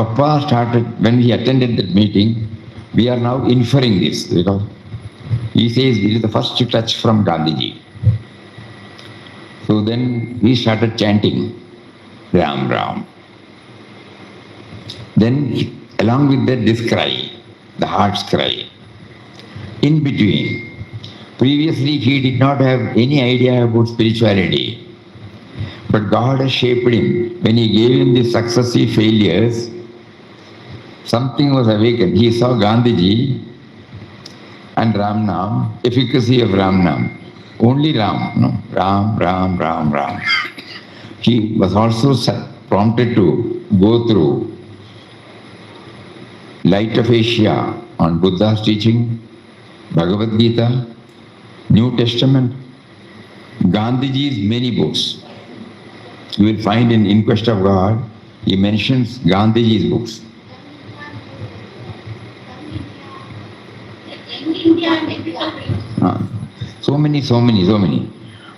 he attended that meeting, we are now inferring this because he says this is the first touch from Gandhiji. So then he started chanting Ram, Ram. Then along with that, this cry, the heart's cry. In between, previously he did not have any idea about spirituality. But God has shaped him. When he gave him the successive failures, something was awakened. He saw Gandhiji and Ram Nam, efficacy of Ram Nam. Only Ram, no? Ram, Ram, Ram, Ram. He was also prompted to go through Light of Asia on Buddha's teaching, Bhagavad Gita, New Testament, Gandhiji's many books. You will find in Quest of God, he mentions Gandhiji's books. So many.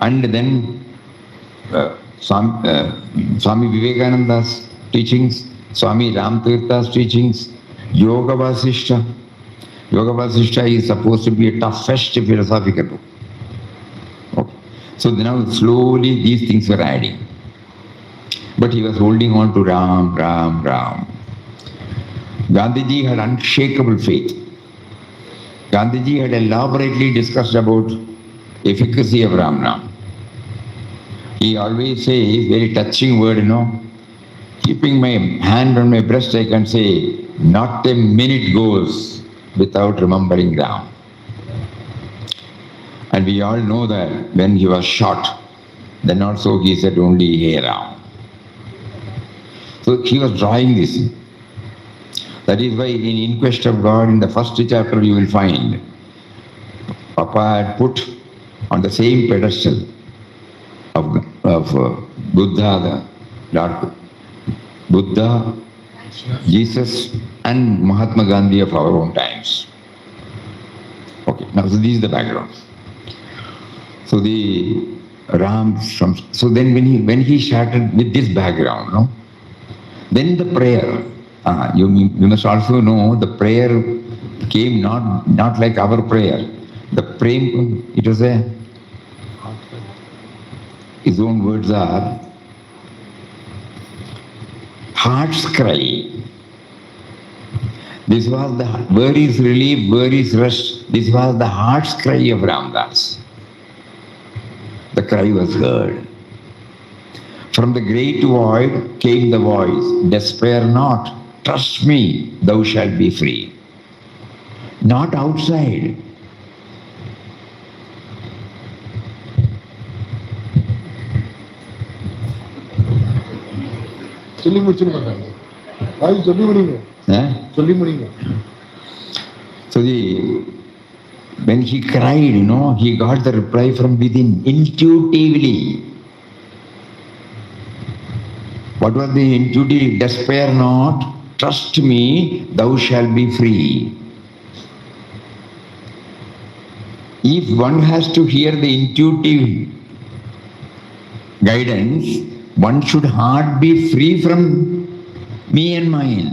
And then Swami Vivekananda's teachings, Swami Ramtirtha's teachings, Yoga Vasishta. Yoga Vasishta is supposed to be a toughest philosophical book. Okay. So now slowly these things were adding. But he was holding on to Ram, Ram, Ram. Gandhiji had unshakable faith. Gandhiji had elaborately discussed about efficacy of Ram Nam. He always says, very touching word, keeping my hand on my breast, I can say, not a minute goes without remembering Ram. And we all know that when he was shot, then also he said only, hey Ram. So he was drawing this. That is why in Quest of God, in the first chapter, you will find Papa had put on the same pedestal of Buddha, the Lord Buddha, Jesus, and Mahatma Gandhi of our own times. Okay, now so this is the background. So Ram. So then when he started with this background, no, then the prayer. You must also know the prayer came not like our prayer. The prayer, it was his own words are heart's cry. This was the, where is relief, where is rest? This was the heart's cry of Ramdas. The cry was heard. From the great void came the voice, despair not, trust me, thou shalt be free. Not outside. சொல்லி முடிச்சுன்னு பண்றாங்க. வாய் சொல்லி முடிங்க. சொல்லி முடிங்க. So when he cried, he got the reply from within, intuitively. What was the intuitive? Despair not, trust me, thou shalt be free. If one has to hear the intuitive guidance, one should heart be free from me and mine.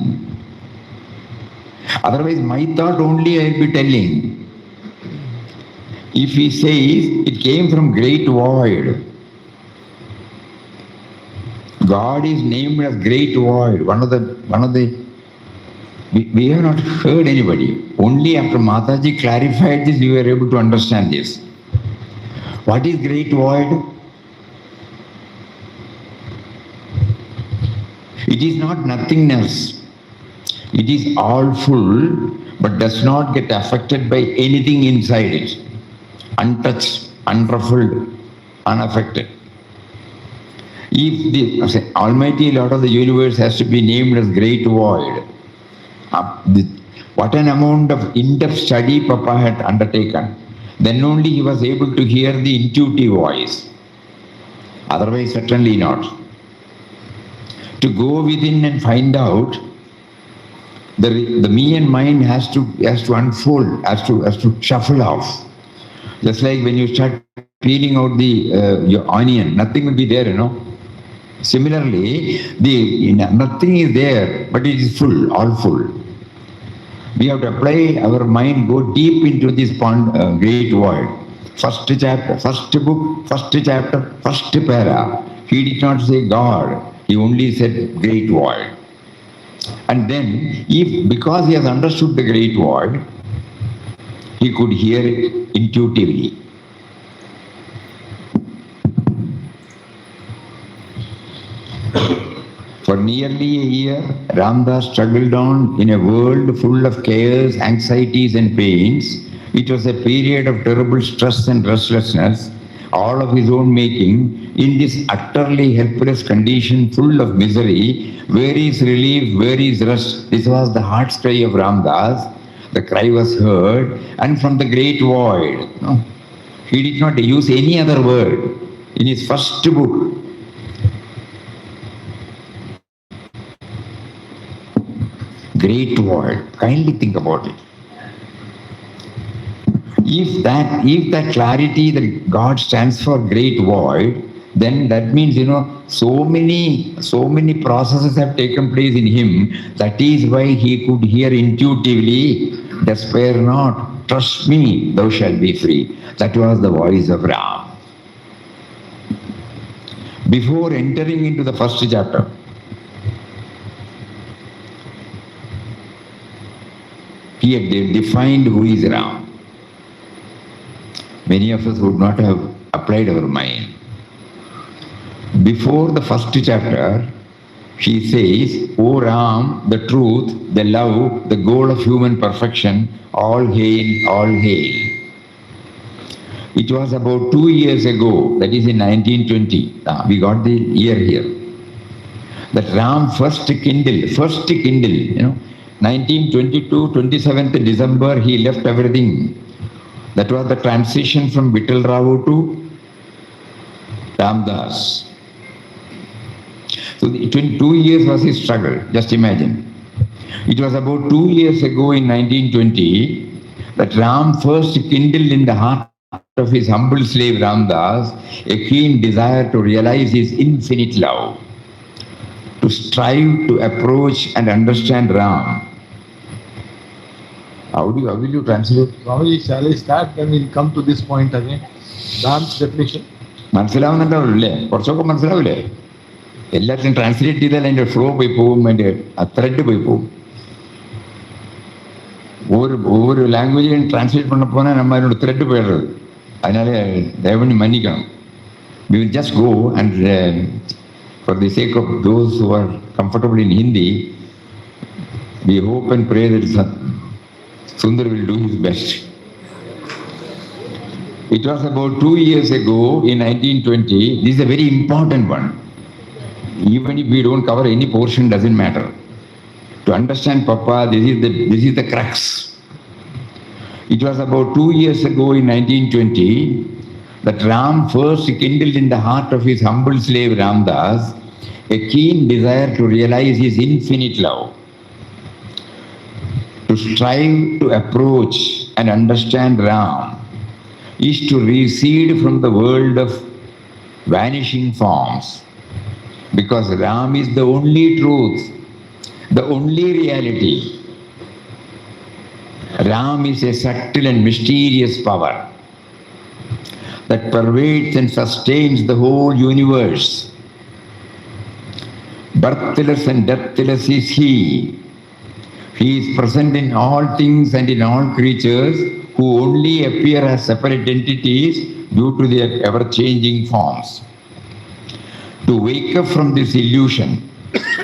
Otherwise, my thought only I will be telling. If he says it came from great void, God is named as great void. One of the we have not heard anybody. Only after Mataji clarified this, we were able to understand this. What is great void? It is not nothingness. It is all full, but does not get affected by anything inside it. Untouched, unruffled, unaffected. If the Almighty Lord of the universe has to be named as great void, what an amount of in-depth study Papa had undertaken. Then only he was able to hear the intuitive voice. Otherwise, certainly not. To go within and find out, the me and mind has to unfold, has to shuffle off. Just like when you start peeling out your onion, nothing will be there, Similarly, nothing is there, but it is full, all full. We have to apply our mind, go deep into this great void. First chapter, first book, first chapter, first para. He did not say God, he only said great void. And then, because he has understood the great void, he could hear it intuitively. For nearly a year, Ramdas struggled on in a world full of chaos, anxieties and pains. It was a period of terrible stress and restlessness, all of his own making. In this utterly helpless condition, full of misery, where is relief, where is rest? This was the heart's cry of Ramdas. The cry was heard, and from the great void. He did not use any other word. In his first book, great void. Kindly think about it. If that clarity that God stands for great void, then that means so many processes have taken place in him. That is why he could hear intuitively, despair not, trust me, thou shalt be free. That was the voice of Ram. Before entering into the first chapter, he had defined who is Ram. Many of us would not have applied our mind. Before the first chapter, he says, O Ram, the truth, the love, the goal of human perfection, all hail, all hail. It was about 2 years ago, that is in 1920, we got the year here, that Ram first kindled, 1922, 27th December, he left everything. That was the transition from Vittal Rao to Ramdas. So 2 years was his struggle, just imagine. It was about 2 years ago in 1920 that Ram first kindled in the heart of his humble slave Ramdas a keen desire to realize his infinite love, to strive to approach and understand Ram. How will you translate? Swamiji, shall I start? Then we'll come to this point again. Ram's definition. മനസ്സിലാവുന്നുണ്ടാവില്ലേ? കുറച്ചൊക്കെ മനസ്സിലാവില്ലേ? എല്ലാത്തിനും translate ചെയ്താൽ അതിൻ്റെ flow പോയി പോകും, അതിൻ്റെ thread പോയി പോകും. ஒவ்வொரு லாங்குவேஜையும் டிரான்ஸ்லேட் பண்ண போனால் நம்ம அதோட த்ரெட்டு போயிடுறது. அதனால தயவு மன்னிக்கணும். We will just go and for the sake of those who are comfortable in Hindi, we hope and pray that Sundar will do his best. It was about 2 years ago in 1920. This is a very important one. Even if we don't cover any portion, doesn't matter. To understand Papa, this is the crux. It was about 2 years ago in 1920 that Ram first kindled in the heart of his humble slave Ramdas a keen desire to realize his infinite love, to strive to approach and understand Ram is to recede from the world of vanishing forms, because Ram is the only truth, the only reality. Ram is a subtle and mysterious power that pervades and sustains the whole universe. Birthless and deathless is He. He is present in all things and in all creatures who only appear as separate entities due to their ever-changing forms. To wake up from this illusion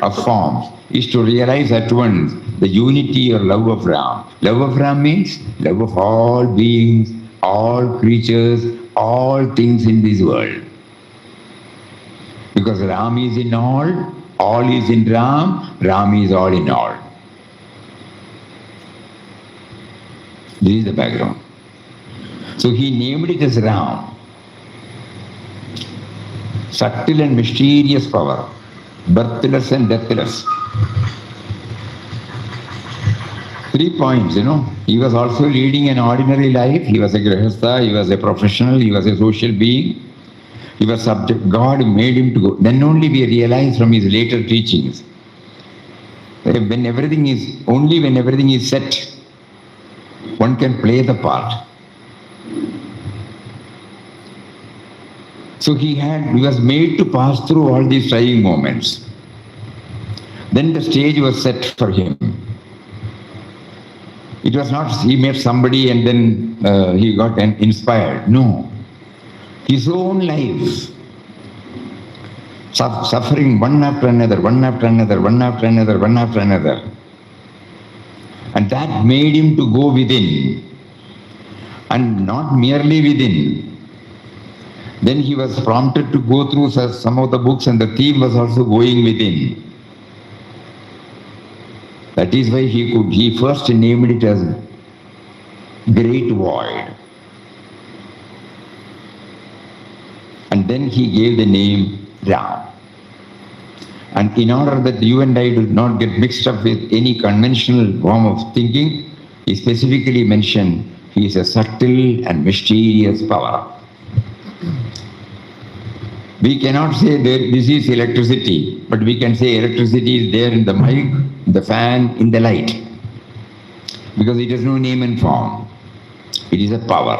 of forms is to realize at once the unity or love of Ram. Love of Ram means love of all beings, all creatures, all things in this world. Because Ram is in all is in Ram, Ram is all in all. This is the background. So he named it as Ram. Subtle and mysterious power, birthless and deathless. 3 points, He was also leading an ordinary life. He was a grihastha, he was a professional, he was a social being. He was subject. God made him to go. Then only we realize from his later teachings, when everything is set, one can play the part. So he was made to pass through all these trying moments. Then the stage was set for him. It was not he met somebody and then he got inspired. No. His own life, suffering one after another, one after another, one after another, one after another. And that made him to go within. And not merely within. Then he was prompted to go through some of the books, and the theme was also going within. That is why he first named it as Great Void. And then he gave the name Ram. And in order that you and I do not get mixed up with any conventional form of thinking, he specifically mentioned he is a subtle and mysterious power. We cannot say this is electricity, but we can say electricity is there in the mic, the fan, in the light. Because it has no name and form. It is a power.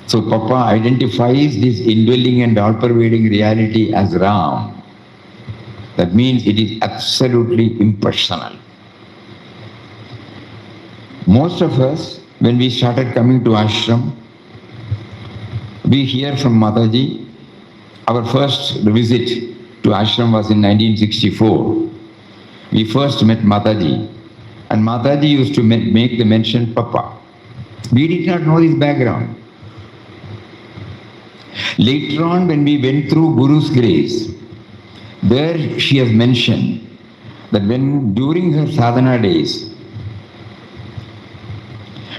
So Papa identifies this indwelling and all-pervading reality as Ram. That means it is absolutely impersonal. Most of us, when we started coming to ashram, we hear from Mataji. Our first visit to ashram was in 1964. We first met Mataji, and Mataji used to make the mention Papa. We did not know his background. Later on, when we went through Guru's grace, there she has mentioned that during her sadhana days,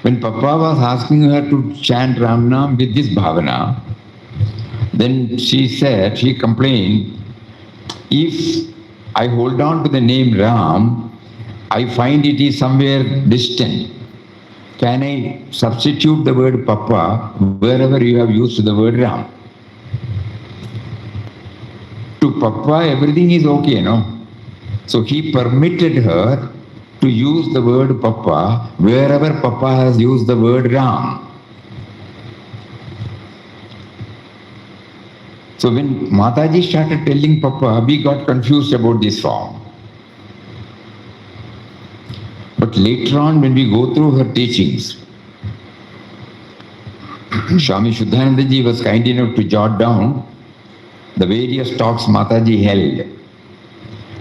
when Papa was asking her to chant Ramnam with this bhavana, then she complained, if I hold on to the name Ram, I find it is somewhere distant. Can I substitute the word Papa wherever you have used the word Ram? To Papa, everything is okay, no? So he permitted her to use the word Papa wherever Papa has used the word Ram. So when Mataji started telling Papa, we got confused about this form. But later on, when we go through her teachings, Swami Shuddhanandaji was kind enough to jot down the various talks Mataji held,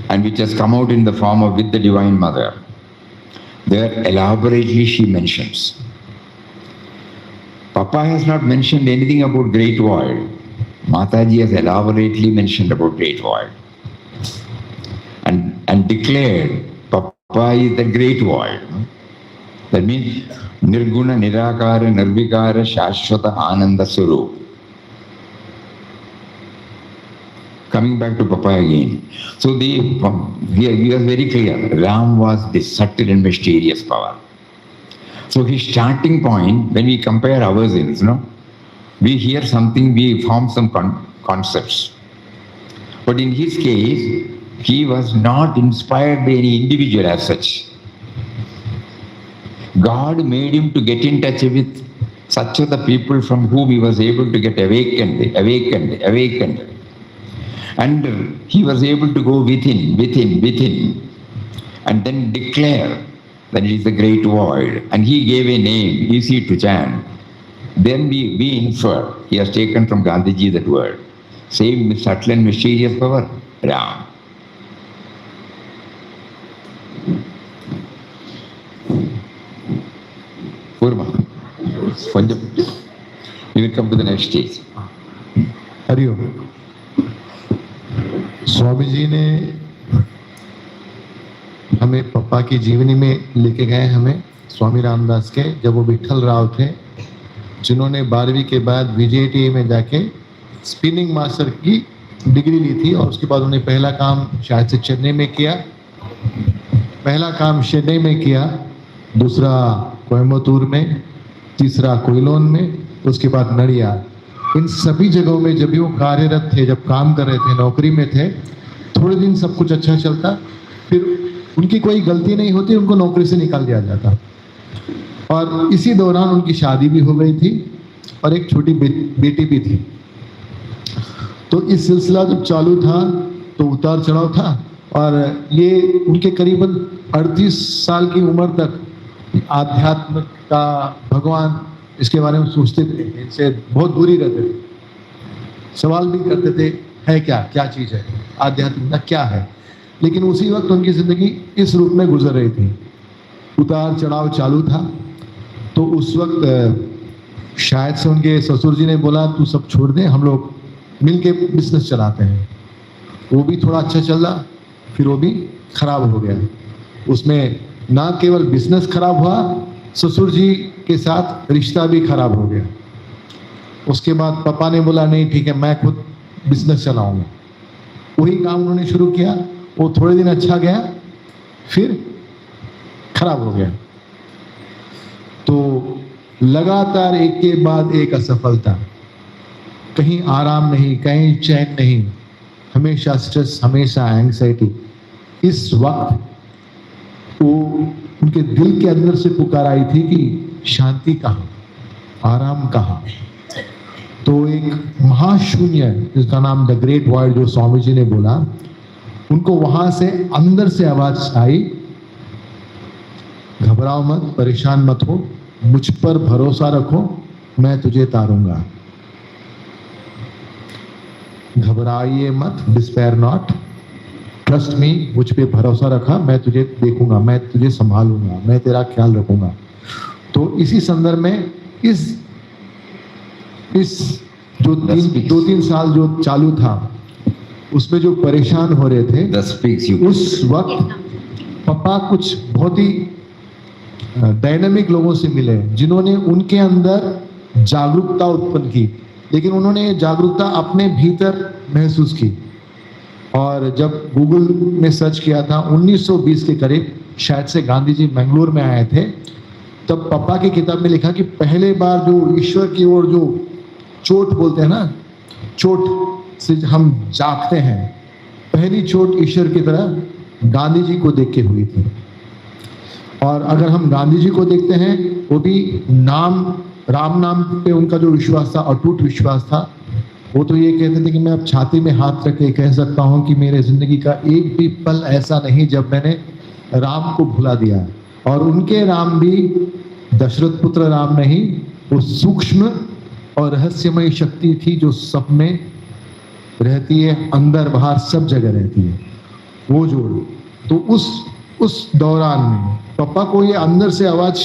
and which has come out in the form of With the Divine Mother. There elaborately she mentions. Papa has not mentioned anything about Great Void. Mataji has elaborately mentioned about Great Void and declared Papa is the Great Void. That means Nirguna, Nirakara, Nirvikara, Shashvata, Ananda Swarup. Coming back to Papa again. So he was very clear. Ram was the subtle and mysterious power. So his starting point, when we compare ourselves, we hear something, we form some concepts. But in his case, he was not inspired by any individual as such. God made him to get in touch with such of the people from whom he was able to get awakened. And he was able to go within, and then declare that it is the Great Void. And he gave a name, easy to chant. Then we infer, he has taken from Gandhiji that word. Same subtle and mysterious power, Ram. Poornima. We will come to the next stage. Hariom. Swami ji ने हमें पप्पा की जीवनी में लेके गए, हमें स्वामी रामदास के, जब वो विठल राव थे, जिन्होंने 12वीं के बाद VJTI में जाके स्पिनिंग मास्टर की डिग्री ली थी, और उसके बाद उन्होंने पहला काम शायद से चेन्नई में किया, दूसरा कोयम्बतूर में, तीसरा कोयलोन में, उसके बाद नड़िया। इन सभी जगहों में जब भी वो कार्यरत थे, जब काम कर रहे थे, नौकरी में थे, थोड़े दिन सब कुछ अच्छा चलता, फिर उनकी कोई गलती नहीं होती, उनको नौकरी से निकाल दिया जाता। और इसी दौरान उनकी शादी भी हो गई थी और एक छोटी बेटी भी थी। तो इस सिलसिला जब चालू था तो उतार चढ़ाव था, और ये उनके करीबन 38 साल की उम्र तक आध्यात्म का, भगवान, इसके बारे में सोचते थे, इनसे बहुत दूरी रहते थे, सवाल भी करते थे, है क्या चीज़ है आध्यात्मिकता, क्या है। लेकिन उसी वक्त उनकी जिंदगी इस रूप में गुजर रही थी, उतार चढ़ाव चालू था। तो उस वक्त शायद से उनके ससुर जी ने बोला, तू सब छोड़ दे, हम लोग मिलके बिजनेस चलाते हैं। वो भी थोड़ा अच्छा चल रहा, फिर वो भी खराब हो गया। उसमें ना केवल बिजनेस खराब हुआ, ससुर जी के साथ रिश्ता भी खराब हो गया। उसके बाद पापा ने बोला, नहीं ठीक है, मैं खुद बिजनेस चलाऊंगा। वही काम उन्होंने शुरू किया, वो थोड़े दिन अच्छा गया, फिर खराब हो गया। तो लगातार एक के बाद एक असफलता, कहीं आराम नहीं, कहीं चैन नहीं, हमेशा स्ट्रेस, हमेशा एंग्जाइटी। इस वक्त वो उनके दिल के अंदर से पुकार आई थी कि शांति कहाँ, आराम कहाँ। तो एक महाशून्य, जिसका नाम द ग्रेट वॉइड, जो स्वामी जी ने बोला, उनको वहां से अंदर से आवाज आई, घबराओ मत, परेशान मत हो, मुझ पर भरोसा रखो, मैं तुझे तारूंगा। घबराइए मत, डिस्पेयर नॉट, ट्रस्ट मी, मुझ पे भरोसा रखा, मैं तुझे देखूंगा, मैं तुझे संभालूंगा, मैं तेरा ख्याल रखूंगा। तो इसी संदर्भ में इस जो 2-3 साल जो चालू था, उसमें जो परेशान हो रहे थे, उस वक्त पापा कुछ बहुत ही डायनामिक लोगों से मिले, जिन्होंने उनके अंदर जागरूकता उत्पन्न की। लेकिन उन्होंने जागरूकता अपने भीतर महसूस की। और जब गूगल में सर्च किया था, 1920 के करीब शायद से गांधी जी मंगलोर में आए थे, तब पापा की किताब में लिखा कि पहले बार जो ईश्वर की ओर जो चोट बोलते हैं ना, चोट से हम जागते हैं, पहली चोट ईश्वर की तरह गांधी जी को देख के हुई थी। और अगर हम गांधी जी को देखते हैं, वो भी राम नाम पे उनका जो विश्वास था, अटूट विश्वास था। वो तो ये कहते थे कि मैं अब छाती में हाथ रख के कह सकता हूं कि मेरे जिंदगी का एक भी पल ऐसा नहीं जब मैंने राम को भुला दिया। और उनके राम भी दशरथ पुत्र राम नहीं, वो सूक्ष्म और रहस्यमय शक्ति थी जो सब में रहती है, अंदर बाहर सब जगह रहती है, वो जोड़। तो उस दौरान में पापा को ये अंदर से आवाज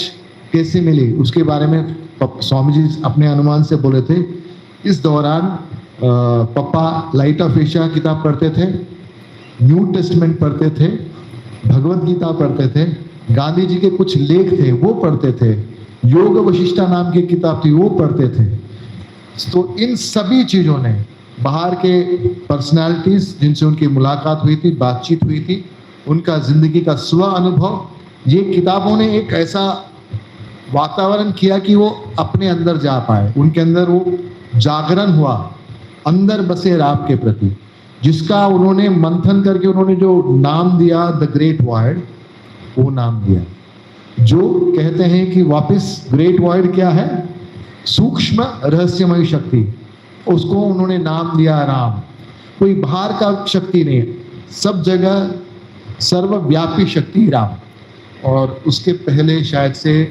कैसे मिली, उसके बारे में स्वामी जी अपने अनुमान से बोले थे। इस दौरान पापा लाइट ऑफ एशिया किताब पढ़ते थे, न्यू टेस्टमेंट पढ़ते थे, भगवत गीता पढ़ते थे, गांधी जी के कुछ लेख थे वो पढ़ते थे, योग वशिष्ठा नाम की किताब थी वो पढ़ते थे। तो इन सभी चीजों ने बाहर के पर्सनालिटीज जिनसे उनकी मुलाकात हुई थी, बातचीत हुई थी, उनका जिंदगी का स्व अनुभव, ये किताबों ने एक ऐसा वातावरण किया कि वो अपने अंदर जा पाए, उनके अंदर वो जागरण हुआ, अंदर बसे राम के प्रति, जिसका उन्होंने मंथन करके उन्होंने जो नाम दिया द ग्रेट वॉइड, वो नाम दिया। जो कहते हैं कि वापस ग्रेट वॉइड क्या है, सूक्ष्म रहस्यमय शक्ति, उसको उन्होंने नाम दिया राम। कोई बाहर का शक्ति नहीं, सब जगह सर्वव्यापी शक्ति राम। और उसके पहले शायद से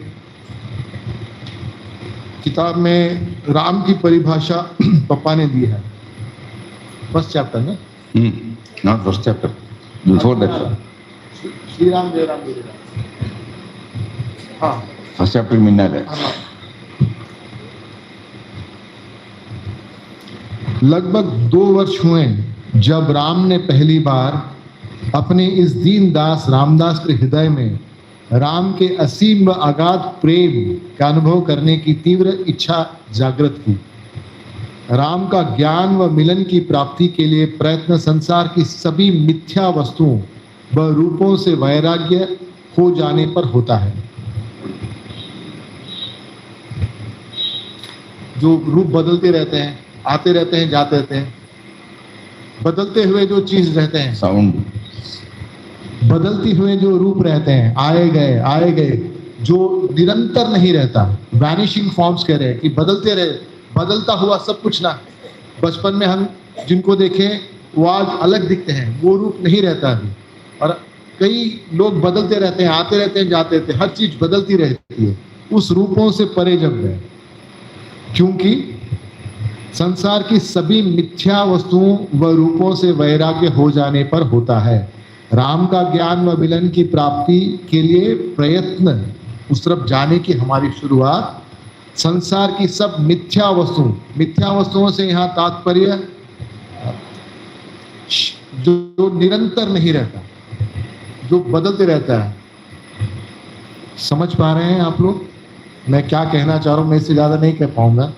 किताब में राम की परिभाषा पापा ने दी है, फर्स्ट चैप्टर में, not first chapter, before that, Shri Ram जय राम जय राम। हाँ, फर्स्ट चैप्टर में है। लगभग 2 वर्ष हुए जब राम ने पहली बार अपने इस दीन दास रामदास के हृदय में राम के असीम व अगाध प्रेम का अनुभव करने की तीव्र इच्छा जागृत की। राम का ज्ञान व मिलन की प्राप्ति के लिए प्रयत्न संसार की सभी मिथ्या वस्तुओं व रूपों से वैराग्य हो जाने पर होता है। जो रूप बदलते रहते हैं, आते रहते हैं, जाते रहते हैं, बदलते हुए जो चीज रहते हैं, साउंड, बदलती हुए जो रूप रहते हैं, आए गए, जो निरंतर नहीं रहता, वैनिशिंग फॉर्म्स कह रहे हैं कि बदलते रहे, बदलता हुआ सब कुछ ना। बचपन में हम जिनको देखें वो आज अलग दिखते हैं, वो रूप नहीं रहता अभी। और कई लोग बदलते रहते हैं, आते रहते हैं, जाते रहते हैं, हर चीज बदलती रहती है। उस रूपों से परे जब गए, क्योंकि संसार की सभी मिथ्या वस्तुओं व रूपों से वैराग्य हो जाने पर होता है। राम का ज्ञान व मिलन की प्राप्ति के लिए प्रयत्न, उस तरफ जाने की हमारी शुरुआत संसार की सब मिथ्या वस्तुओं से यहाँ तात्पर्य जो निरंतर नहीं रहता, जो बदलते रहता है। समझ पा रहे हैं आप लोग मैं क्या कहना चाह रहा हूं? मैं इससे ज्यादा नहीं कह पाऊंगा।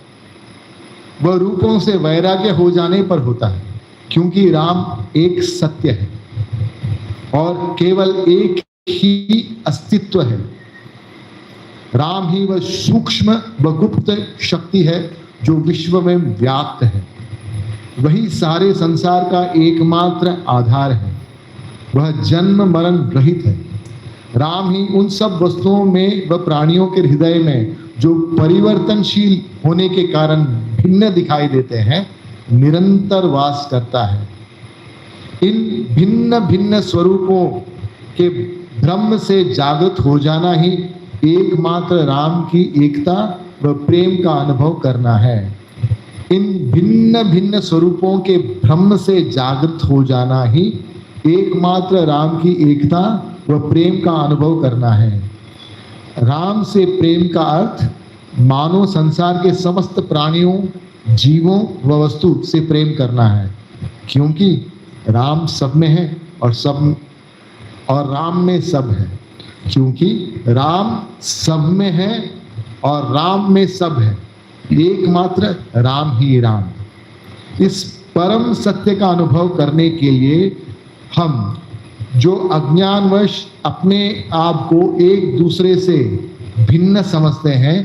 वह रूपों से वैराग्य हो जाने पर होता है, क्योंकि राम एक सत्य है और केवल एक ही अस्तित्व है। राम ही वह सूक्ष्म व गुप्त शक्ति है जो विश्व में व्याप्त है। वही सारे संसार का एकमात्र आधार है। वह जन्म मरण रहित है। राम ही उन सब वस्तुओं में व प्राणियों के हृदय में जो परिवर्तनशील होने के कारण भिन्न दिखाई देते हैं, निरंतर वास करता है। इन भिन्न भिन्न स्वरूपों के ब्रह्म से जागृत हो जाना ही एकमात्र राम की एकता व प्रेम का अनुभव करना है। इन भिन्न भिन्न स्वरूपों के ब्रह्म से जागृत हो जाना ही एकमात्र राम की एकता व प्रेम का अनुभव करना है। राम से प्रेम का अर्थ मानव संसार के समस्त प्राणियों, जीवों व वस्तु से प्रेम करना है, क्योंकि राम सब में है और राम में सब है। क्योंकि राम सब में है और राम में सब है, एकमात्र राम ही राम। इस परम सत्य का अनुभव करने के लिए हम जो अज्ञानवश अपने आप को एक दूसरे से भिन्न समझते हैं,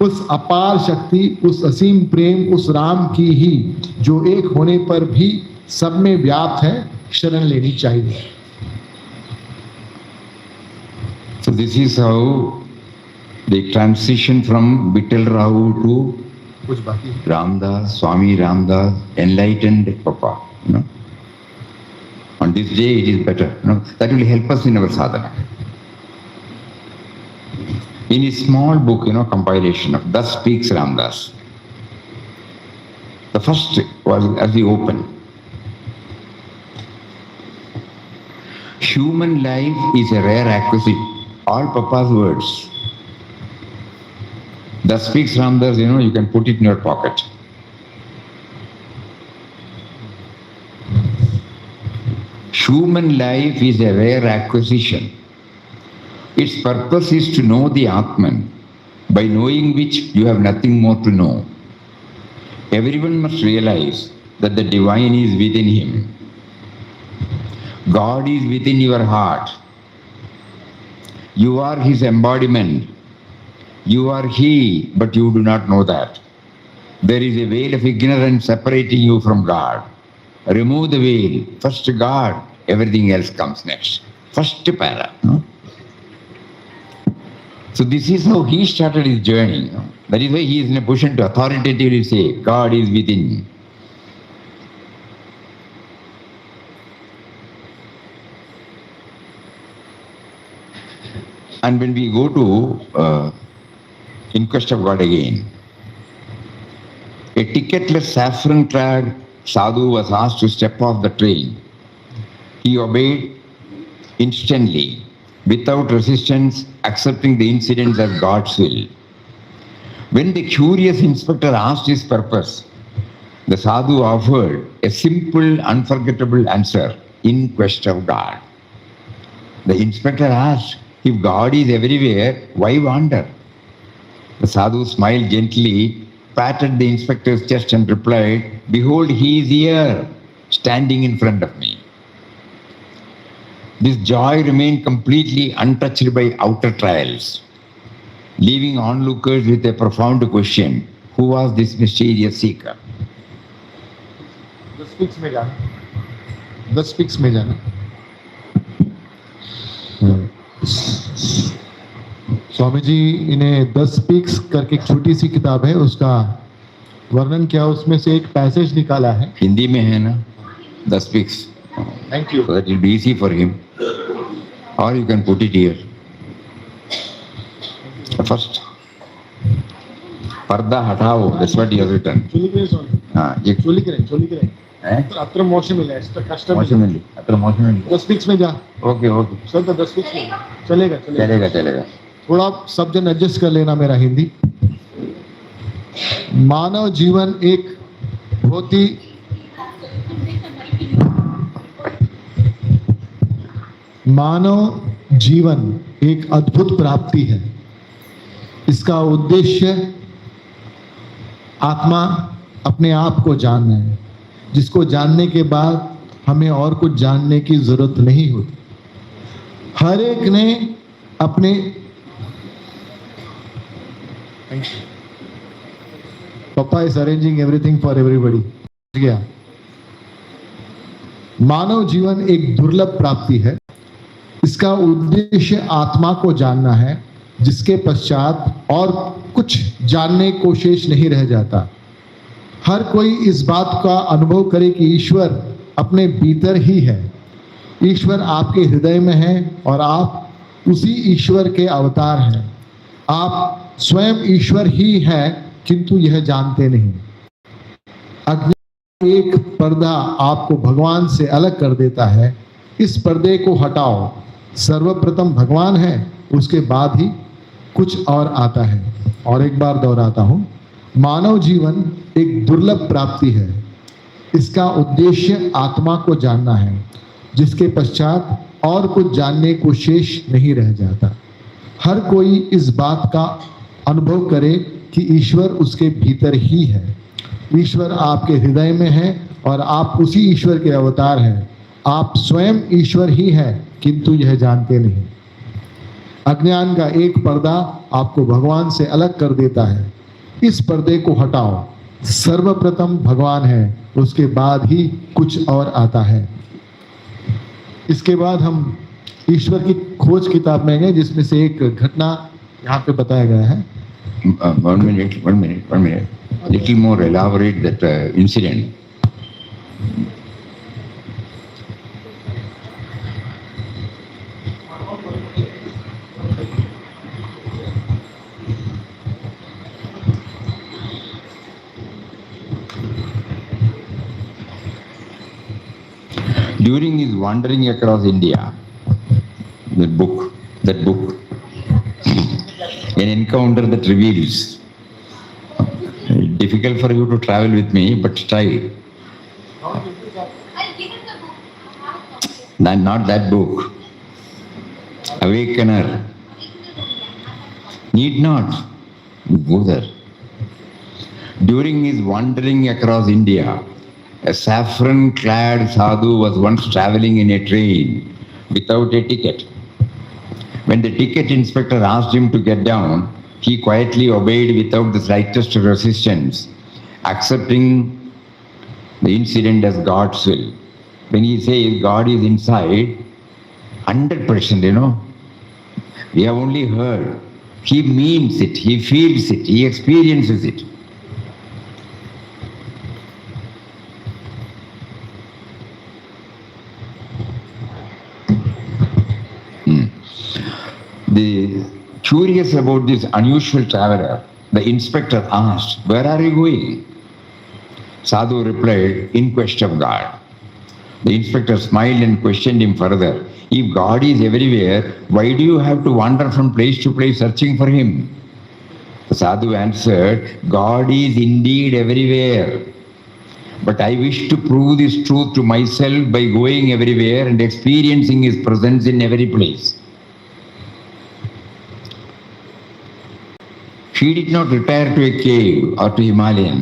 उस अपार शक्ति, उस असीम प्रेम, उस राम की ही जो एक होने पर भी सब में व्याप्त है, शरण लेनी चाहिए। So this is how the transition from Vittal Rao to कुछ बाकी है। Ramdas, Swami Ramdas, enlightened Papa. You know? On this day it is better. You know? That will help us in our sadhana. In his small book, compilation of Thus Speaks Ramdas. The first was as the open. Human life is a rare acquisition. All Papa's words. Thus Speaks Ramdas, you can put it in your pocket. Human life is a rare acquisition. Its purpose is to know the Atman, by knowing which you have nothing more to know. Everyone must realize that the divine is within him. God is within your heart. You are his embodiment. You are he, but you do not know that. There is a veil of ignorance separating you from God. Remove the veil. First God, everything else comes next. First para. No? So this is how he started his journey. That is why he is in a position to authoritatively say, God is within. And when we go to In Quest of God again, a ticketless saffron-clad sadhu was asked to step off the train. He obeyed instantly, without resistance, accepting the incidents as God's will. When the curious inspector asked his purpose, the sadhu offered a simple, unforgettable answer: in quest of God. The inspector asked, if God is everywhere, why wander? The sadhu smiled gently, patted the inspector's chest and replied, behold, he is here, standing in front of me. This joy remained completely untouched by outer trials, leaving onlookers with a profound question: who was this mysterious seeker? The speaks में जाना, the speaks में जाना। स्वामी जी इन्हें 10 speaks करके एक छोटी सी किताब है, उसका वर्णन किया, उसमें से एक पैसेज निकाला है। हिंदी में है ना, 10 speaks. Thank you. So that will be easy for him. Or you can put it here. First, पर्दा हटाओ. That's what he has written. चोलिकरे स्वामी। हाँ, ये चोलिकरे। अत्र मोशन मिला, इस पर कष्ट मोशन मिली. 10 स्पीक्स में जा। ओके. चल तो 10 स्पीक्स में चलेगा। थोड़ा सब जन एडजस्ट कर लेना मेरा हिंदी। मानव जीवन एक बहुत ही अद्भुत प्राप्ति है। इसका उद्देश्य आत्मा अपने आप को जानना है, जिसको जानने के बाद हमें और कुछ जानने की जरूरत नहीं होती। हर एक ने अपने पापा is arranging everything for everybody. गया, मानव जीवन एक दुर्लभ प्राप्ति है। इसका उद्देश्य आत्मा को जानना है, जिसके पश्चात और कुछ जानने को शेष नहीं रह जाता। हर कोई इस बात का अनुभव करे कि ईश्वर अपने भीतर ही है। ईश्वर आपके हृदय में है और आप उसी ईश्वर के अवतार हैं। आप स्वयं ईश्वर ही है, किंतु यह जानते नहीं। अज्ञान एक पर्दा आपको भगवान से अलग कर देता है। इस पर्दे को हटाओ। सर्वप्रथम भगवान है, उसके बाद ही कुछ और आता है। और एक बार दोहराता हूं, मानव जीवन एक दुर्लभ प्राप्ति है। इसका उद्देश्य आत्मा को जानना है, जिसके पश्चात और कुछ जानने को शेष नहीं रह जाता। हर कोई इस बात का अनुभव करे कि ईश्वर उसके भीतर ही है। ईश्वर आपके हृदय में है और आप उसी ईश्वर के अवतार हैं। आप स्वयं ईश्वर ही हैं, किंतु यह जानते नहीं। अज्ञान का एक पर्दा आपको भगवान से अलग कर देता है। इस पर्दे को हटाओ। सर्वप्रथम भगवान है, उसके बाद ही कुछ और आता है। इसके बाद हम ईश्वर की खोज किताब में गए, जिसमें से एक घटना यहाँ पे बताया गया है। One minute. Little more elaborate that incident. During his wandering across India, that book, an encounter that reveals. Difficult for you to travel with me, but try. Not that book. Awakener. Need not go there. During his wandering across India, a saffron-clad sadhu was once traveling in a train without a ticket. When the ticket inspector asked him to get down, he quietly obeyed without the slightest resistance, accepting the incident as God's will. When he says God is inside, 100%, we have only heard. He means it, he feels it, he experiences it. Curious about this unusual traveler, the inspector asked, "Where are you going?" Sadhu replied, "In quest of God." The inspector smiled and questioned him further. "If God is everywhere, why do you have to wander from place to place searching for him?" The sadhu answered, "God is indeed everywhere. But I wish to prove this truth to myself by going everywhere and experiencing his presence in every place." He did not retire to a cave or to Himalayan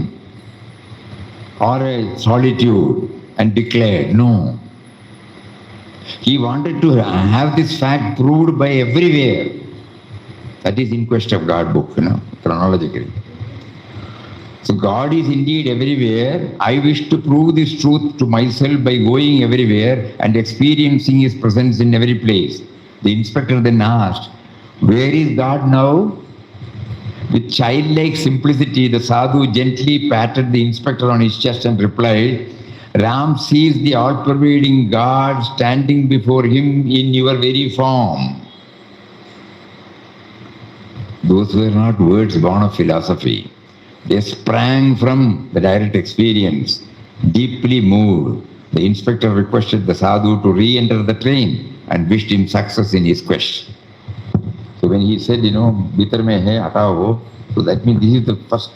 or a solitude and declared, no. He wanted to have this fact proved by everywhere. That is In Quest of God book, chronologically. So God is indeed everywhere. I wish to prove this truth to myself by going everywhere and experiencing his presence in every place. The inspector then asked, "Where is God now?" With childlike simplicity, the sadhu gently patted the inspector on his chest and replied, "Ram sees the all-pervading God standing before him in your very form." Those were not words born of philosophy. They sprang from the direct experience. Deeply moved, the inspector requested the sadhu to re-enter the train and wished him success in his quest. So when he said, "Bhitar mein hai, hatao ho," so that means this is the first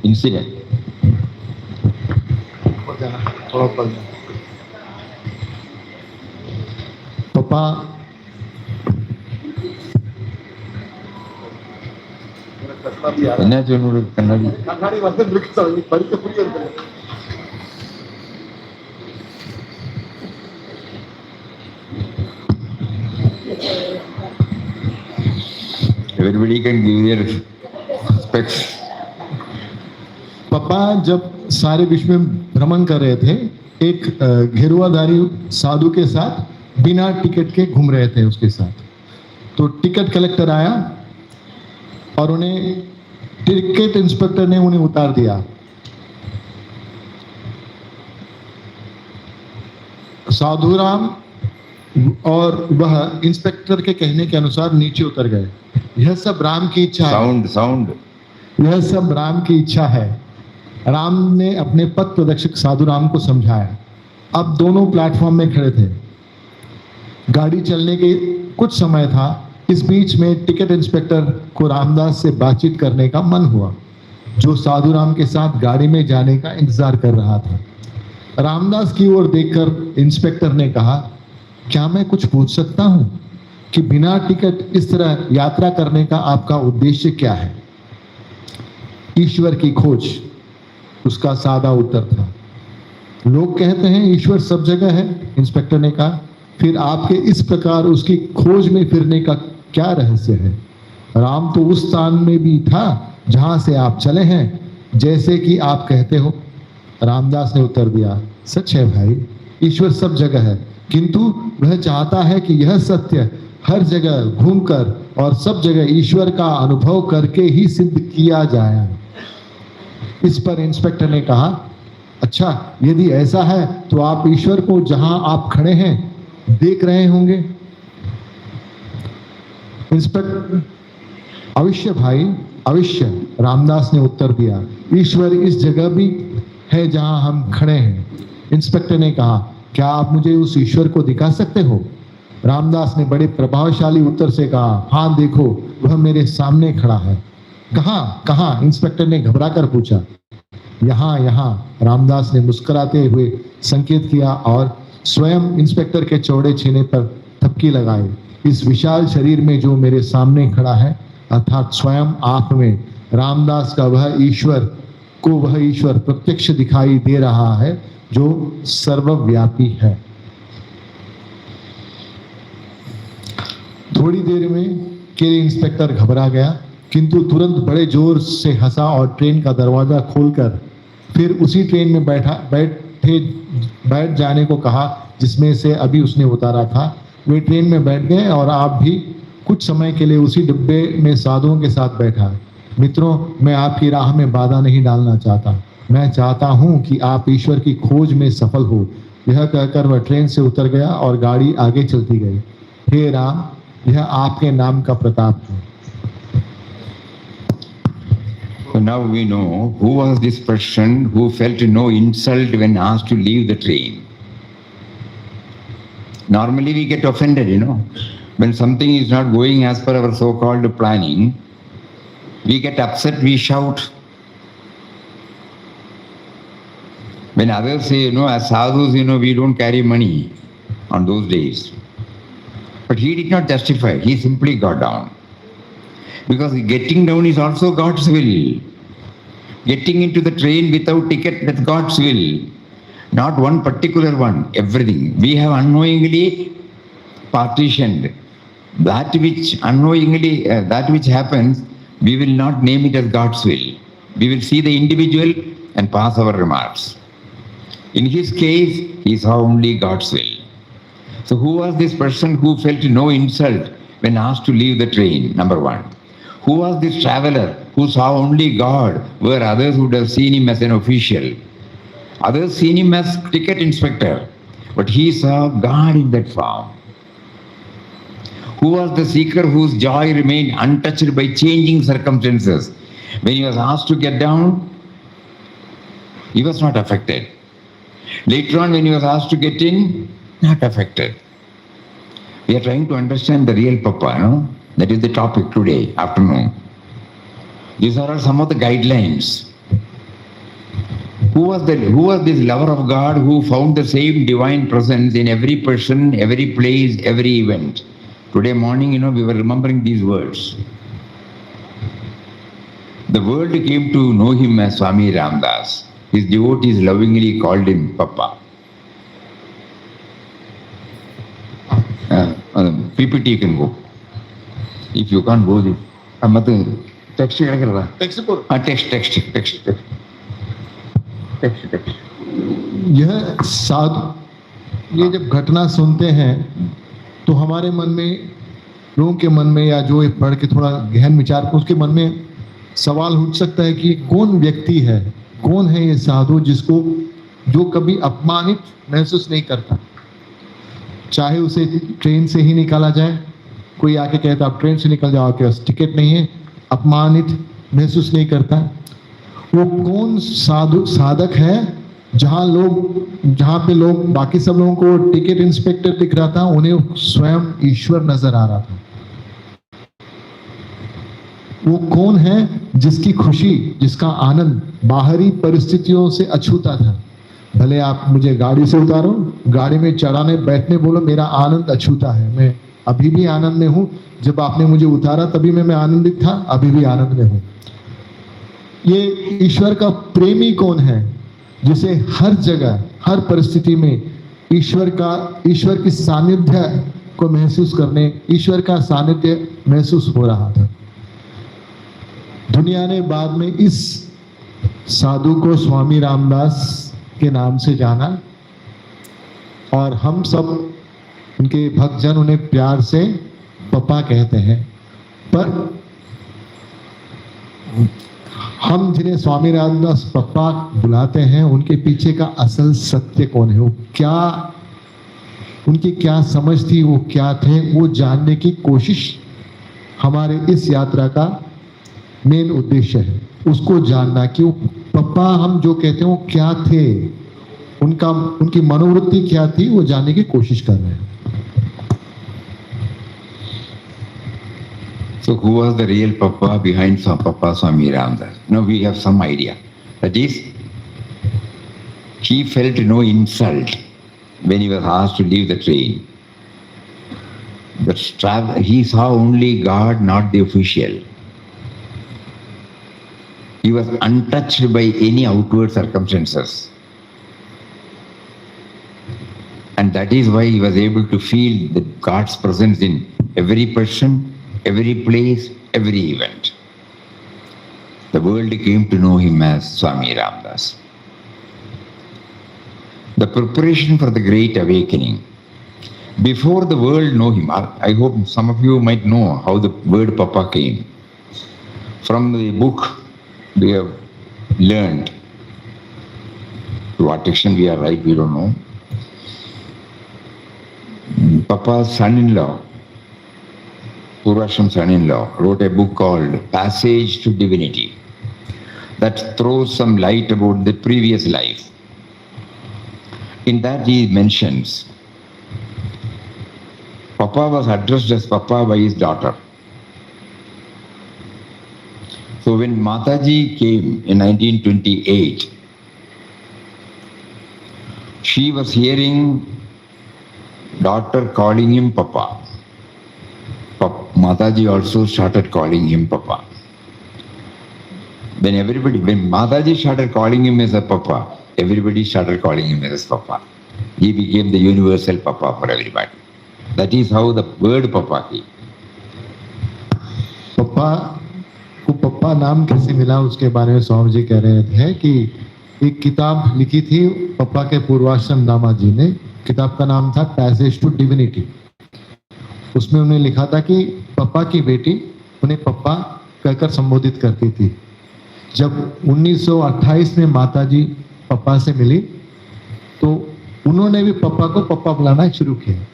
incident. Papa, ಎನ್ನಾಚು ನೋಡು ಕನ್ನಡಿ. Everybody can give their specs. पापा जब सारे विश्व में भ्रमण कर रहे थे, एक घेरुआधारी साधु के साथ बिना टिकट के घूम रहे थे उसके साथ। तो टिकट कलेक्टर आया और उन्हें टिकट इंस्पेक्टर ने उन्हें उतार दिया। साधुराम और वह इंस्पेक्टर के कहने के अनुसार नीचे उतर गए। यह सब राम की इच्छा है। साउंड यह सब राम की इच्छा है। राम ने अपने पथ प्रदर्शक साधुराम को समझाया। अब दोनों प्लेटफॉर्म में खड़े थे। गाड़ी चलने के कुछ समय था। इस बीच में टिकट इंस्पेक्टर को रामदास से बातचीत करने का मन हुआ, जो साधुराम के साथ गाड़ी में जाने का इंतजार कर रहा था। रामदास की ओर देखकर इंस्पेक्टर ने कहा, "क्या मैं कुछ पूछ सकता हूं कि बिना टिकट इस तरह यात्रा करने का आपका उद्देश्य क्या है?" ईश्वर की खोज, उसका सादा उत्तर था। लोग कहते हैं ईश्वर सब जगह है, इंस्पेक्टर ने कहा। फिर आपके इस प्रकार उसकी खोज में फिरने का क्या रहस्य है? राम तो उस स्थान में भी था जहां से आप चले हैं, जैसे कि आप कहते हो। रामदास ने उत्तर दिया, सच है भाई, ईश्वर सब जगह है, किंतु वह चाहता है कि यह सत्य हर जगह घूमकर और सब जगह ईश्वर का अनुभव करके ही सिद्ध किया जाए। इस पर इंस्पेक्टर ने कहा, अच्छा यदि ऐसा है तो आप ईश्वर को जहां आप खड़े हैं देख रहे होंगे। इंस्पेक्टर, अवश्य भाई अवश्य, रामदास ने उत्तर दिया, ईश्वर इस जगह भी है जहां हम खड़े हैं। इंस्पेक्टर ने कहा, क्या आप मुझे उस ईश्वर को दिखा सकते हो? रामदास ने बड़े प्रभावशाली उत्तर से कहा, हाँ देखो, वह मेरे सामने खड़ा है। कहाँ कहाँ? इंस्पेक्टर ने घबरा कर पूछा। यहाँ यहाँ, रामदास ने मुस्कुराते हुए संकेत किया और स्वयं इंस्पेक्टर के चौड़े छीने पर थपकी लगाई। इस विशाल शरीर में जो मेरे सामने खड़ा है, अर्थात स्वयं आप में, रामदास का वह ईश्वर प्रत्यक्ष दिखाई दे रहा है जो सर्वव्यापी है। थोड़ी देर में के लिए इंस्पेक्टर घबरा गया, किंतु तुरंत बड़े जोर से हंसा और ट्रेन का दरवाजा खोलकर फिर उसी ट्रेन में बैठ जाने को कहा जिसमें से अभी उसने उतारा था। वे ट्रेन में बैठ गए और आप भी कुछ समय के लिए उसी डिब्बे में साधुओं के साथ बैठा। मित्रों, मैं आपकी राह में बाधा नहीं डालना चाहता। मैं चाहता हूं कि आप ईश्वर की खोज में सफल हो। यह कहकर वह ट्रेन से उतर गया और गाड़ी आगे चलती गई। हे राम, यह आपके नाम का प्रताप है। So now we know who was this person who felt no insult when asked to leave the train. Normally we get offended, when something is not going as per our so-called planning, we get upset, we shout. When others say, as sadhus, we don't carry money on those days. But he did not justify, he simply got down. Because getting down is also God's will. Getting into the train without ticket, that's God's will. Not one particular one, everything. We have unknowingly partitioned. That which unknowingly, that which happens, we will not name it as God's will. We will see the individual and pass our remarks. In his case, he saw only God's will. So who was this person who felt no insult when asked to leave the train? Number one. Who was this traveler who saw only God, where others would have seen him as an official? Others seen him as ticket inspector, but he saw God in that form. Who was the seeker whose joy remained untouched by changing circumstances? When he was asked to get down, he was not affected. Later on, when he was asked to get in, not affected. We are trying to understand the real Papa, That is the topic today, afternoon. These are some of the guidelines. Who was this lover of God who found the same divine presence in every person, every place, every event? Today morning, we were remembering these words. The world came to know him as Swami Ramdas. His devotees lovingly called him Papa. PPT you can go. If you can't go, text यह साधु, ये जब घटना सुनते हैं तो हमारे मन में, लोगों के मन में, या जो पढ़ के थोड़ा गहन विचार को, उसके मन में सवाल उठ सकता है कि कौन व्यक्ति है, कौन है ये साधु जो कभी अपमानित महसूस नहीं करता। चाहे उसे ट्रेन से ही निकाला जाए, कोई आके कहता आप ट्रेन से निकल जाओ, आपके पास टिकट नहीं है, अपमानित महसूस नहीं करता। वो कौन साधक है जहाँ पे लोग, बाकी सब लोगों को टिकट इंस्पेक्टर दिख रहा था, उन्हें स्वयं ईश्वर नजर आ रहा था। वो कौन है जिसकी खुशी, जिसका आनंद बाहरी परिस्थितियों से अछूता था। भले आप मुझे गाड़ी से उतारो, गाड़ी में चढ़ाने बैठने बोलो, मेरा आनंद अछूता है। मैं अभी भी आनंद में हूं। जब आपने मुझे उतारा तभी मैं आनंदित था, अभी भी आनंद में हूं। ये ईश्वर का प्रेमी कौन है जिसे हर जगह, हर परिस्थिति में ईश्वर की सानिध्य को महसूस करने, ईश्वर का सानिध्य महसूस हो रहा था। दुनिया ने बाद में इस साधु को स्वामी रामदास के नाम से जाना और हम सब उनके भक्तजन उन्हें प्यार से पप्पा कहते हैं। पर हम जिन्हें स्वामी रामदास पप्पा बुलाते हैं, उनके पीछे का असल सत्य कौन है, वो क्या, उनकी क्या समझ थी, वो क्या थे, वो जानने की कोशिश हमारे इस यात्रा का मेन उद्देश्य है। उसको जानना कि वो पप्पा हम जो कहते हैं वो क्या थे, उनकी मनोवृत्ति क्या थी, वो जानने की कोशिश कर रहे हैं। So who was the real Papa behind Papa Swami Ramdas? Now we have some idea. That is, he felt no insult when he was asked to leave the train. But he saw only God, not the official. He was untouched by any outward circumstances. And that is why he was able to feel the God's presence in every person, every place, every event. The world came to know him as Swami Ramdas. The preparation for the Great Awakening. Before the world know him, I hope some of you might know how the word Papa came. From the book we have learned. To what extent we are right, we don't know. Papa's son-in-law, Poornima son-in-law, wrote a book called Passage to Divinity that throws some light about the previous life. In that he mentions Papa was addressed as Papa by his daughter. So when Mataji came in 1928, she was hearing daughter calling him Papa. Mataji also started calling him Papa. When Mataji started calling him as a Papa, everybody started calling him as Papa. He became the universal Papa for everybody. That is how the word Papa came. पप्पा को पप्पा नाम कैसे मिला, उसके बारे में स्वामी जी कह रहे थे कि एक किताब लिखी थी पप्पा के पूर्वाश्रम दामा जी ने। किताब का नाम था पैसेज टू डिविनिटी। उसमें उन्होंने लिखा था कि पप्पा की बेटी उन्हें पप्पा कहकर संबोधित करती थी। जब 1928 में माताजी पप्पा से मिली तो उन्होंने भी पप्पा को पप्पा बुलाना शुरू किया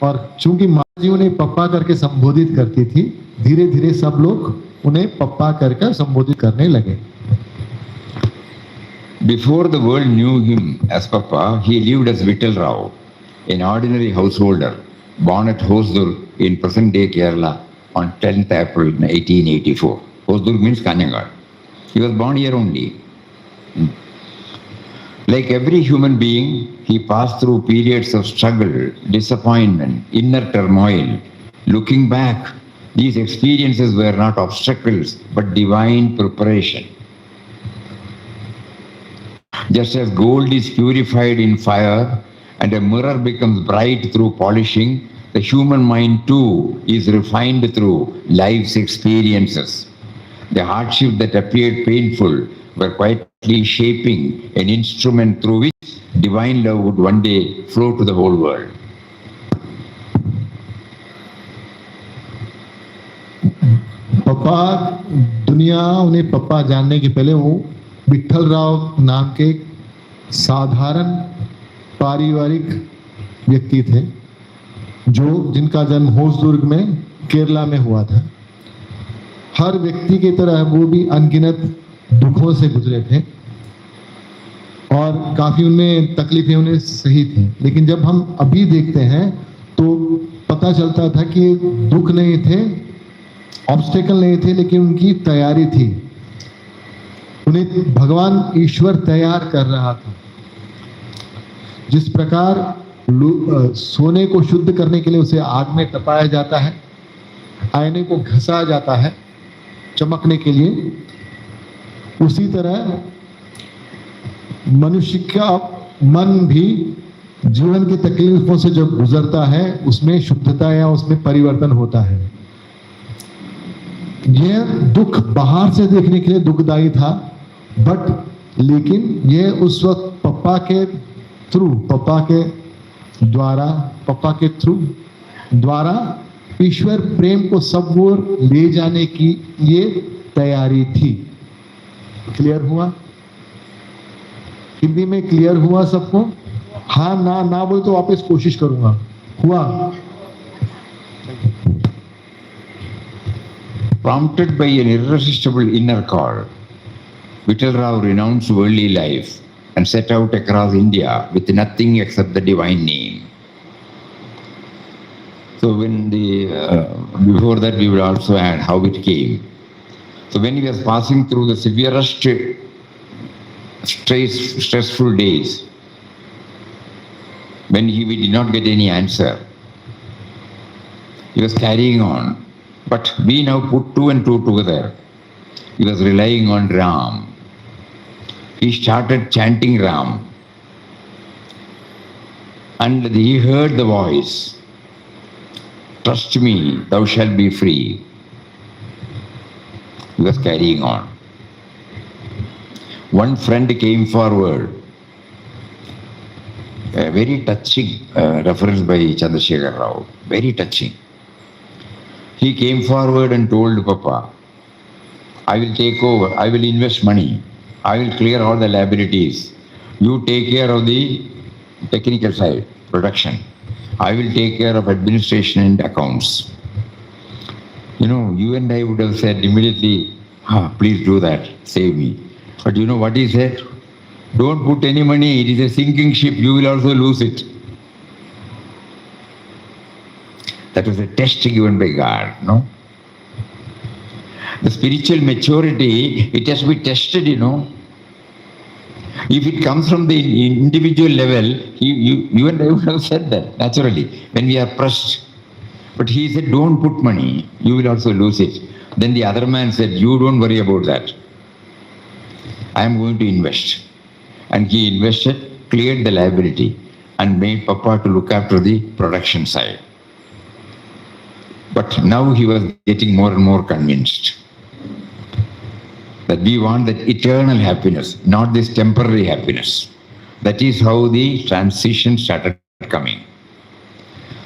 और चूंकि माताजी उन्हें पप्पा करके संबोधित करती थी, धीरे धीरे सब लोग उन्हें पप्पा करके संबोधित करने लगे। Before the world knew him as Papa, he lived as Vittal Rao, an ordinary householder born at Hosdur in present-day Kerala on 10th April 1884. Hosdur means Kanhangad. He was born here only. Like every human being, he passed through periods of struggle, disappointment, inner turmoil. Looking back, these experiences were not obstacles, but divine preparation. Just as gold is purified in fire and a mirror becomes bright through polishing, the human mind too is refined through life's experiences. The hardship that appeared painful were quietly shaping an instrument through which divine love would one day flow to the whole world. पप्पा, दुनिया उन्हें पप्पा जानने के पहले वो विट्ठल राव नाम के साधारण पारिवारिक व्यक्ति थे जिनका जन्म होसदुर्ग में केरला में हुआ था। हर व्यक्ति की तरह वो भी अनगिनत दुखों से गुजरे थे और काफी उनमें तकलीफें उन्हें सही थी। लेकिन जब हम अभी देखते हैं तो पता चलता था कि दुख नहीं थे, ऑब्स्टेकल नहीं थे, लेकिन उनकी तैयारी थी। उन्हें भगवान ईश्वर तैयार कर रहा था। जिस प्रकार सोने को शुद्ध करने के लिए उसे आग में तपाया जाता है, आईने को घसा जाता है चमकने के लिए, उसी तरह मनुष्य का मन भी जीवन की तकलीफों से जब गुजरता है उसमें शुद्धता या उसमें परिवर्तन होता है। यह दुख बाहर से देखने के लिए दुखदाई था, बट लेकिन यह उस वक्त पप्पा के द्वारा ईश्वर प्रेम को सब ओर ले जाने की ये तैयारी थी। क्लियर हुआ? हिंदी में क्लियर हुआ सबको? हाँ ना बोले तो वापस कोशिश करूंगा। हुआ? Prompted by an irresistible inner call, Vittal Rao renounced worldly life and set out across India with nothing except the divine name. So when before that we will also add how it came. So when he was passing through the severest stressful days, when we did not get any answer, he was carrying on. But we now put two and two together. He was relying on Ram. He started chanting Ram. And he heard the voice, "Trust me, thou shalt be free." He was carrying on. One friend came forward, a very touching reference by Chandrasekhar Rao, very touching. He came forward and told Papa, "I will take over, I will invest money, I will clear all the liabilities. You take care of the technical side, production. I will take care of administration and accounts." You know, you and I would have said immediately, "Please do that, save me." But you know what he said? "Don't put any money, it is a sinking ship, you will also lose it." That was a test given by God, no? The spiritual maturity, it has to be tested, you know. If it comes from the individual level, you and I would have said that, naturally, when we are pressed. But he said, "Don't put money, you will also lose it." Then the other man said, "You don't worry about that. I am going to invest." And he invested, cleared the liability, and made Papa to look after the production side. But now he was getting more and more convinced that we want that eternal happiness, not this temporary happiness. That is how the transition started coming.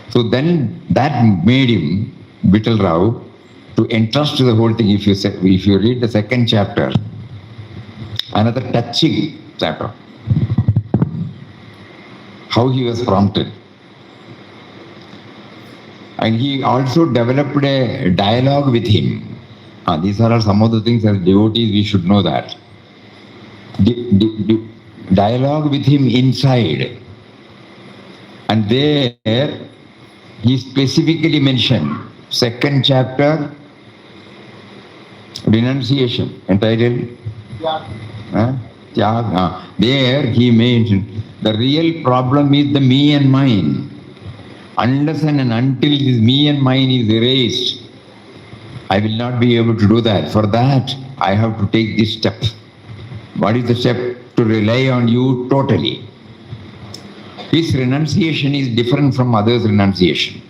So then that made him, Vittal Rao, to entrust the whole thing. If you read the second chapter, another touching chapter, how he was prompted. And he also developed a dialogue with him. These are some of the things as devotees we should know that. Dialogue with him inside. And there he specifically mentioned, second chapter, renunciation, entitled there he mentioned the real problem is the me and mine. Unless and until this me and mine is erased, I will not be able to do that. For that, I have to take this step. What is the step? To rely on you totally. His renunciation is different from others' renunciation.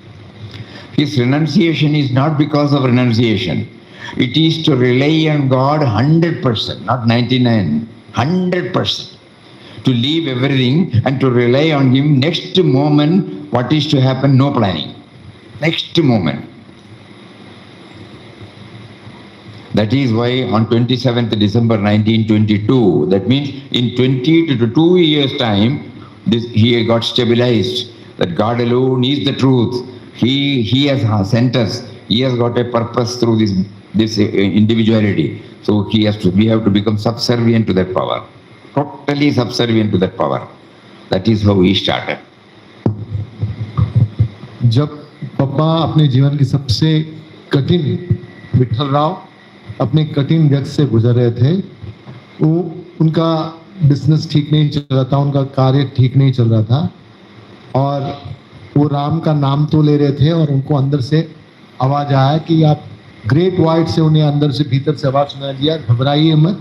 His renunciation is not because of renunciation. It is to rely on God 100%, not 99, 100%. To leave everything and to rely on Him. Next moment, what is to happen? No planning. Next moment. That is why on 27th December 1922, that means in 20 to 2 years' time, he got stabilized. That God alone is the truth. He has sent us. He has got a purpose through this individuality. So we have to become subservient to that power. Totally subservient to that power. That is how he started. जब पप्पा अपने जीवन की सबसे कठिन, विट्ठल राव अपने कठिन वक्त से गुजर रहे थे, वो उनका बिजनेस ठीक नहीं चल रहा था, उनका कार्य ठीक नहीं चल रहा था, और वो राम का नाम तो ले रहे थे, और उनको अंदर से आवाज आया कि आप ग्रेट वाइट से, उन्हें अंदर से भीतर से आवाज सुना दिया, घबराइए मत,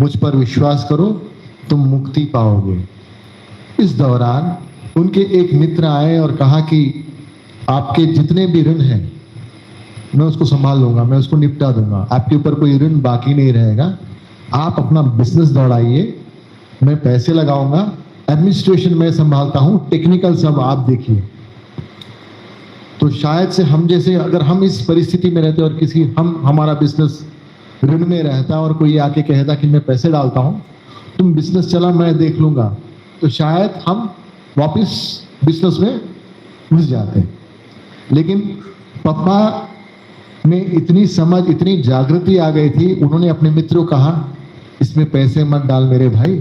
मुझ पर विश्वास करो, तुम मुक्ति पाओगे। इस दौरान उनके एक मित्र आए और कहा कि आपके जितने भी ऋण हैं मैं उसको संभाल लूंगा, मैं उसको निपटा दूंगा, आपके ऊपर कोई ऋण बाकी नहीं रहेगा, आप अपना बिजनेस दौड़ाइए, मैं पैसे लगाऊंगा, एडमिनिस्ट्रेशन मैं संभालता हूं, टेक्निकल सब आप देखिए। तो शायद से हम जैसे अगर हम इस परिस्थिति में रहते और किसी हमारा बिजनेस ऋण में रहता और कोई आके कहता कि मैं पैसे डालता हूं, तुम बिजनेस चला मैं देख लूंगा, तो शायद हम वापस बिजनेस में घुस जाते। लेकिन पापा में इतनी समझ, इतनी जागृति आ गई थी, उन्होंने अपने मित्र को कहा इसमें पैसे मत डाल मेरे भाई,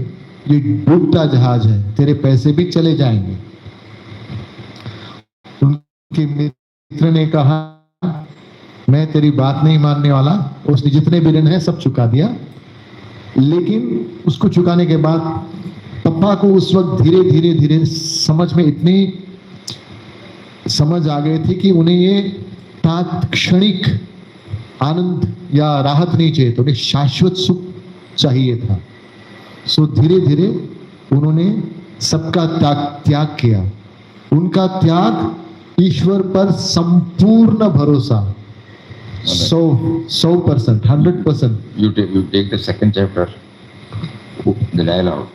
ये डूबता जहाज है, तेरे पैसे भी चले जाएंगे। उनके मित्र ने कहा मैं तेरी बात नहीं मानने वाला, उसने जितने भी ऋण है सब चुका दिया। लेकिन उसको चुकाने के बाद पापा को उस वक्त धीरे धीरे धीरे समझ में इतनी समझ आ गई थी कि उन्हें ये तात्क्षणिक आनंद या राहत नहीं चाहिए, तो उन्हें शाश्वत सुख चाहिए था। सो धीरे धीरे उन्होंने सबका त्याग किया। उनका त्याग ईश्वर पर संपूर्ण भरोसा, 100%, 100%. You take the second chapter, the dialogue.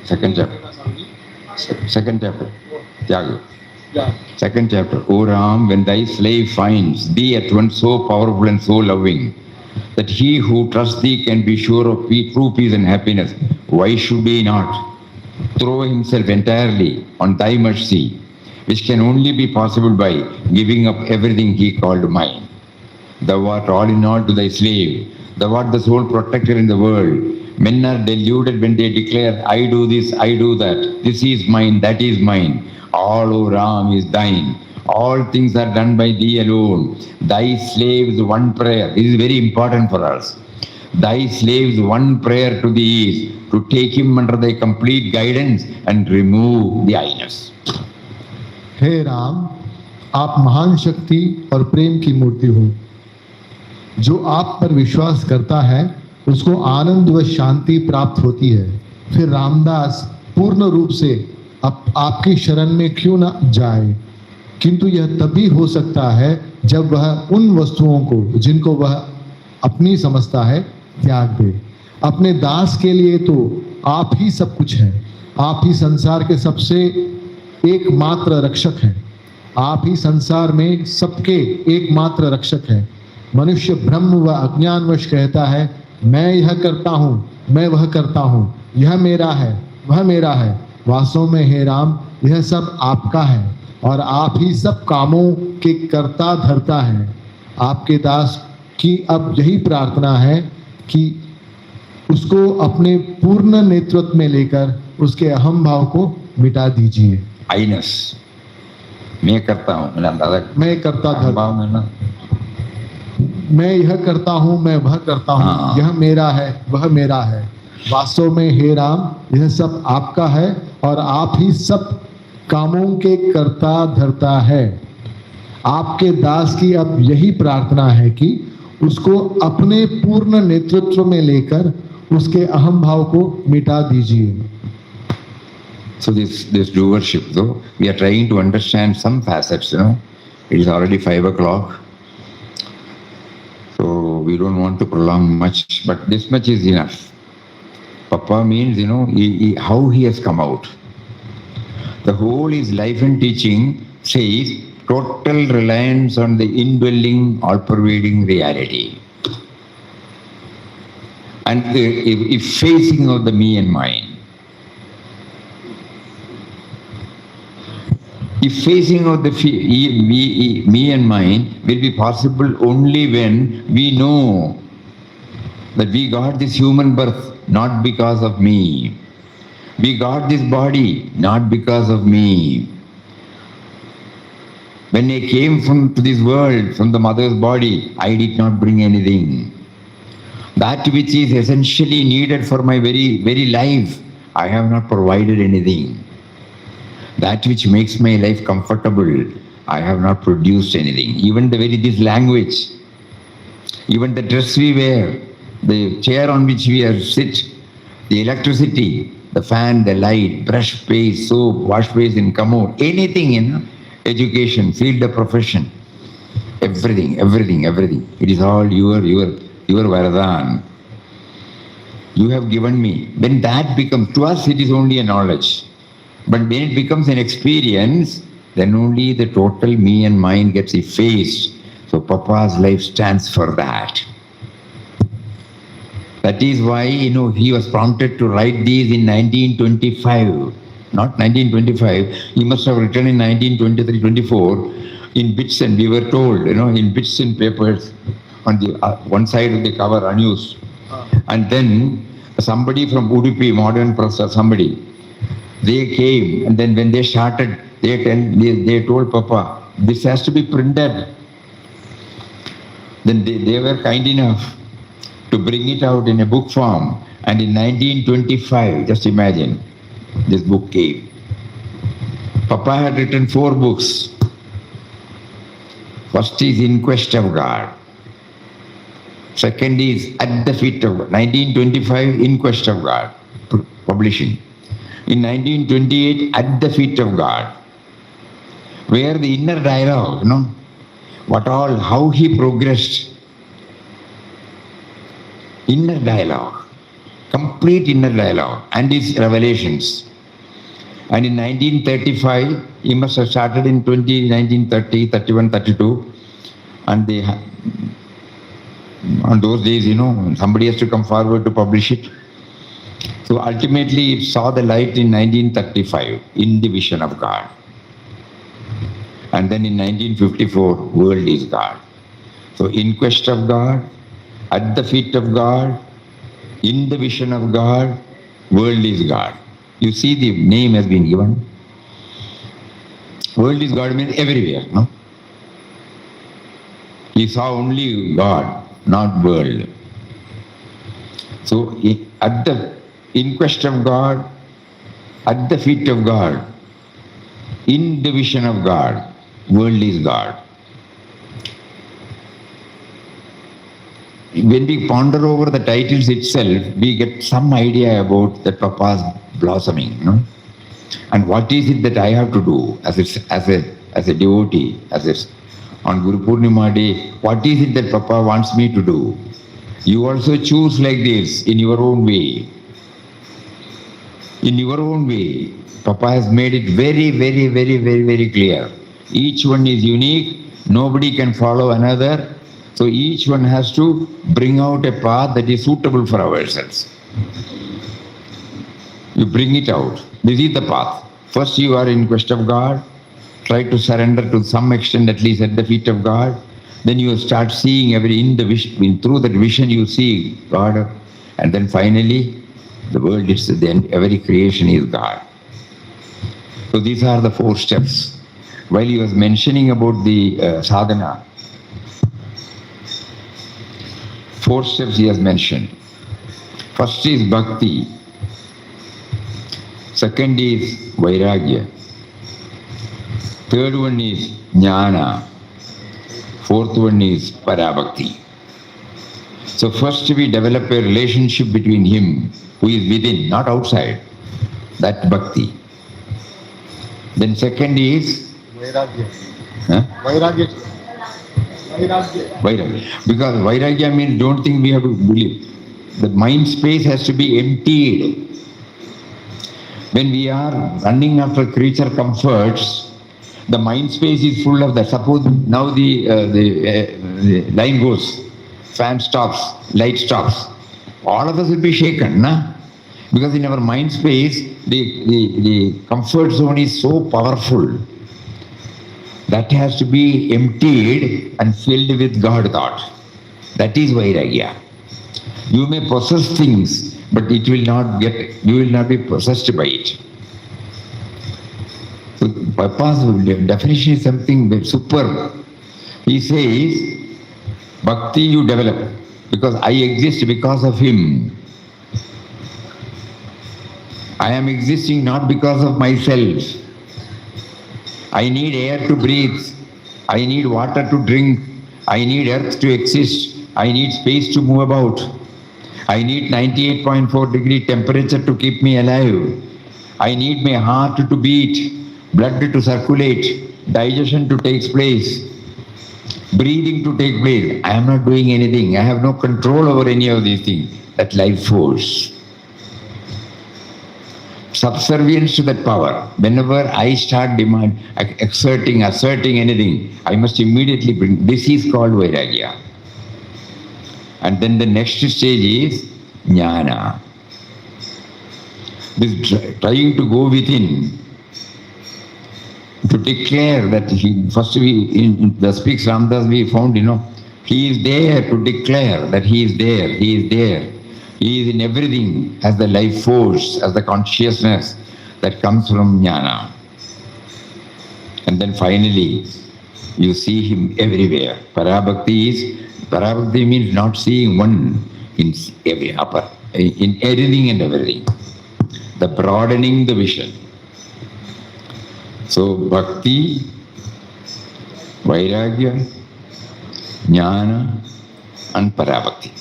Second chapter, Tyaga. Second chapter. O Ram, when thy slave finds thee at once so powerful and so loving, that he who trusts thee can be sure of true peace and happiness, why should he not throw himself entirely on thy mercy, which can only be possible by giving up everything he called mine? Thou art all in all to thy slave. Thou art the sole protector in the world. Men are deluded when they declare, I do this, I do that. This is mine, that is mine. All, O Ram, is thine. All things are done by thee alone. Thy slave's one prayer, this is very important for us. Thy slave's one prayer to thee is to take him under thy complete guidance and remove the I-ness. हे राम, आप महान शक्ति और प्रेम की मूर्ति हो। जो आप पर विश्वास करता है उसको आनंद व शांति प्राप्त होती है। फिर रामदास पूर्ण रूप से आपकी शरण में क्यों न जाए, किंतु यह तभी हो सकता है जब वह उन वस्तुओं को जिनको वह अपनी समझता है त्याग दे। अपने दास के लिए तो आप ही सब कुछ है। आप ही संसार के सबसे एकमात्र रक्षक हैं। आप ही संसार में सबके एकमात्र रक्षक हैं। मनुष्य भ्रम व अज्ञानवश कहता है मैं यह करता हूँ, मैं वह करता हूँ, यह मेरा है, वह मेरा है। वास्तव में हे राम, यह सब आपका है और आप ही सब कामों के कर्ता धर्ता हैं। आपके दास की अब यही प्रार्थना है कि उसको अपने पूर्ण नेतृत्व में लेकर उसके अहम भाव को मिटा दीजिए। I-ness, मैं करता हूँ, मैं करता धर्ता, मैं यह करता हूँ, मैं वह करता हूँ, यह मेरा है, वह मेरा है। वास्तव में हे राम, यह सब आपका है और आप ही सब कामों के कर्ता धर्ता है। आपके दास की अब यही प्रार्थना है कि उसको अपने पूर्ण नेतृत्व में लेकर उसके अहम भाव को मिटा दीजिए। So this doership, though, we are trying to understand some facets, It is already 5 o'clock. So we don't want to prolong much, but this much is enough. Papa means, how he has come out. The whole his life and teaching says total reliance on the indwelling, all-pervading reality. And if facing of the me and mine. If facing of the me and mine will be possible only when we know that we got this human birth not because of me. We got this body not because of me. When I came to this world, from the mother's body, I did not bring anything. That which is essentially needed for my very, very life, I have not provided anything. That which makes my life comfortable, I have not produced anything. Even this language, even the dress we wear, the chair on which we are sit, the electricity, the fan, the light, brush, paste, soap, wash basin, commode, anything in education, field of profession, everything. It is all your Varadan. You have given me. When that becomes, to us it is only a knowledge. But when it becomes an experience, then only the total me and mine gets effaced. So Papa's life stands for that. That is why, he was prompted to write these in 1925. Not 1925. He must have written in 1923-24 in bits, and we were told, in bits and papers on the one side of the cover, unused. And then somebody from Udupi, Modern Press or somebody, they came, and then when they started, they told Papa, this has to be printed. Then they were kind enough to bring it out in a book form. And in 1925, just imagine, this book came. Papa had written 4 books. First is In Quest of God. Second is At the Feet of God. 1925, In Quest of God, publishing. In 1928, At the Feet of God, where the inner dialogue, how he progressed. Inner dialogue, complete inner dialogue, and his revelations. And in 1935, he must have started in 1930, 31, 32, and on those days, somebody has to come forward to publish it. So ultimately, it saw the light in 1935, In the Vision of God. And then in 1954, World is God. So In Quest of God, At the Feet of God, In the Vision of God, World is God. You see, the name has been given. World is God means everywhere, no? He saw only God, not world. So In Quest of God, At the Feet of God, In the Vision of God, World is God. When we ponder over the titles itself, we get some idea about the Papa's blossoming, and what is it that I have to do as a devotee, on Guru Poornima day, what is it that Papa wants me to do? You also choose like this in your own way. In your own way, Papa has made it very, very, very, very, very clear. Each one is unique, nobody can follow another. So each one has to bring out a path that is suitable for ourselves. You bring it out. This is the path. First you are in quest of God. Try to surrender to some extent, at least at the feet of God. Then you start seeing through that vision you see God. And then finally, the world is the end. Every creation is God. So these are the 4 steps. While he was mentioning about the sadhana, 4 steps he has mentioned. First is bhakti. Second is vairagya. Third one is jnana. Fourth one is parabhakti. So first we develop a relationship between him who is within, not outside. That bhakti. Then second is vairagya. Huh? Vairagya. Because vairagya means don't think we have to believe. The mind space has to be emptied. When we are running after creature comforts, the mind space is full of that. Suppose now the line goes, fan stops, light stops. All of us will be shaken, na? Because in our mind space, the comfort zone is so powerful. That has to be emptied and filled with God thought. That is vairagya. You may possess things, but you will not be possessed by it. So Papa's definition is something very superb. He says, bhakti you develop, because I exist because of him. I am existing not because of myself. I need air to breathe. I need water to drink. I need earth to exist. I need space to move about. I need 98.4 degree temperature to keep me alive. I need my heart to beat, blood to circulate, digestion to take place, breathing to take place. I am not doing anything. I have no control over any of these things. That life force. Subservience to that power. Whenever I start asserting anything, I must immediately bring. This is called Vairagya. And then the next stage is Jnana. This trying to go within, to declare that first in the speaks Ramdas we found, he is there to declare that he is there, he is there. He is in everything as the life force, as the consciousness that comes from Jnana. And then finally, you see him everywhere. Parabhakti means not seeing one in every upper, in anything and everything. The broadening the vision. So Bhakti, Vairagya, Jnana and Parabhakti.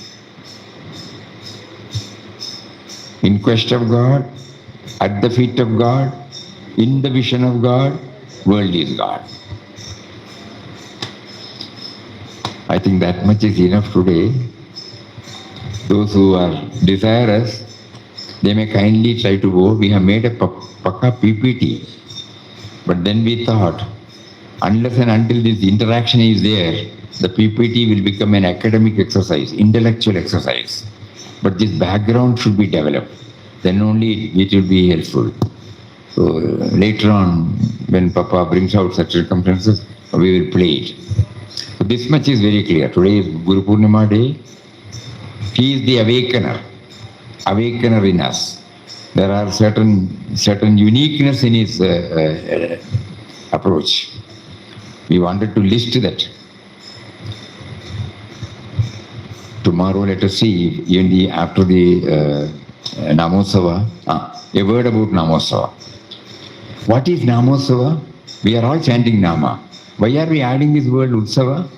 In quest of God, at the feet of God, in the vision of God, world is God. I think that much is enough today. Those who are desirous, they may kindly try to go. We have made a Pakka PPT. But then we thought, unless and until this interaction is there, the PPT will become an academic exercise, intellectual exercise. But this background should be developed. Then only it will be helpful. So later on, when Papa brings out such circumstances, we will play it. So this much is very clear. Today is Guru Poornima day. He is the awakener in us. There are certain uniqueness in his approach. We wanted to list that. Tomorrow, let us see, even after the Namosava, a word about Namosava. What is Namosava? We are all chanting Nama. Why are we adding this word Utsava?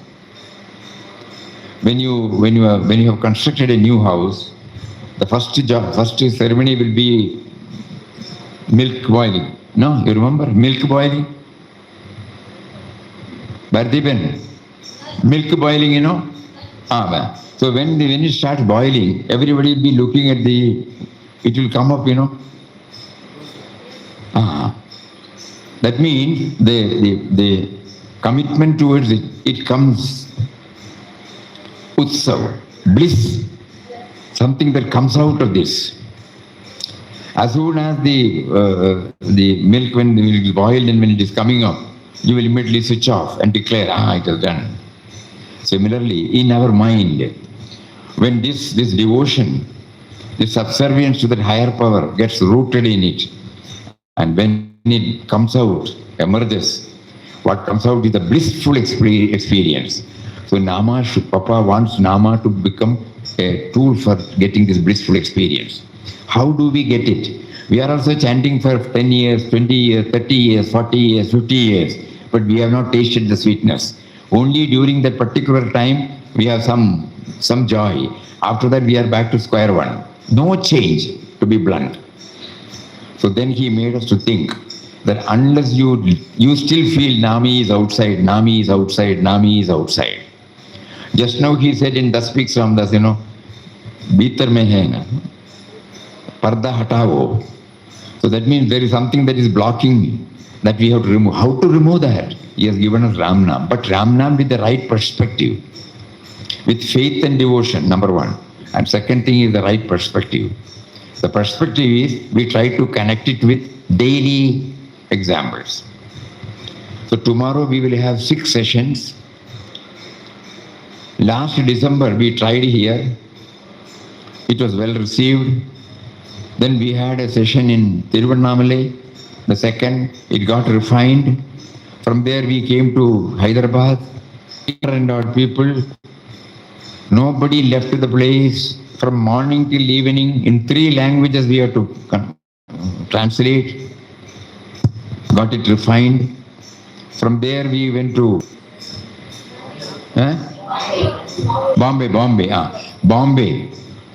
When you have constructed a new house, the first ceremony will be milk boiling. No, you remember milk boiling? Bhardiben, milk boiling, So when it starts boiling, everybody will be looking at it will come up, That means the commitment towards it comes Utsav, bliss, something that comes out of this. As soon as the milk, when the milk is boiled and when it is coming up, you will immediately switch off and declare, it is done. Similarly, in our mind, when this devotion, this subservience to that higher power gets rooted in it, and when it comes out, emerges, what comes out is a blissful experience. So Papa wants Nama to become a tool for getting this blissful experience. How do we get it? We are also chanting for 10 years, 20 years, 30 years, 40 years, 50 years, but we have not tasted the sweetness. Only during that particular time, we have some joy. After that, we are back to square one. No change, to be blunt. So then he made us to think that unless you still feel Nami is outside, Nami is outside, Nami is outside. Just now he said in Das Speaks Ramdas, Bhitar mein hai na, parda hatao. So that means there is something that is blocking me, that we have to remove. How to remove that? He has given us Ram Nam, but Ram Nam with the right perspective, with faith and devotion, number one. And second thing is the right perspective. The perspective is we try to connect it with daily examples. So tomorrow we will have 6 sessions. Last December we tried here. It was well received. Then we had a session in Tiruvannamalai. The second, it got refined. From there we came to Hyderabad. 800 people. Nobody left the place. From morning till evening, in 3 languages we have to translate. Got it refined. From there we went to Bombay.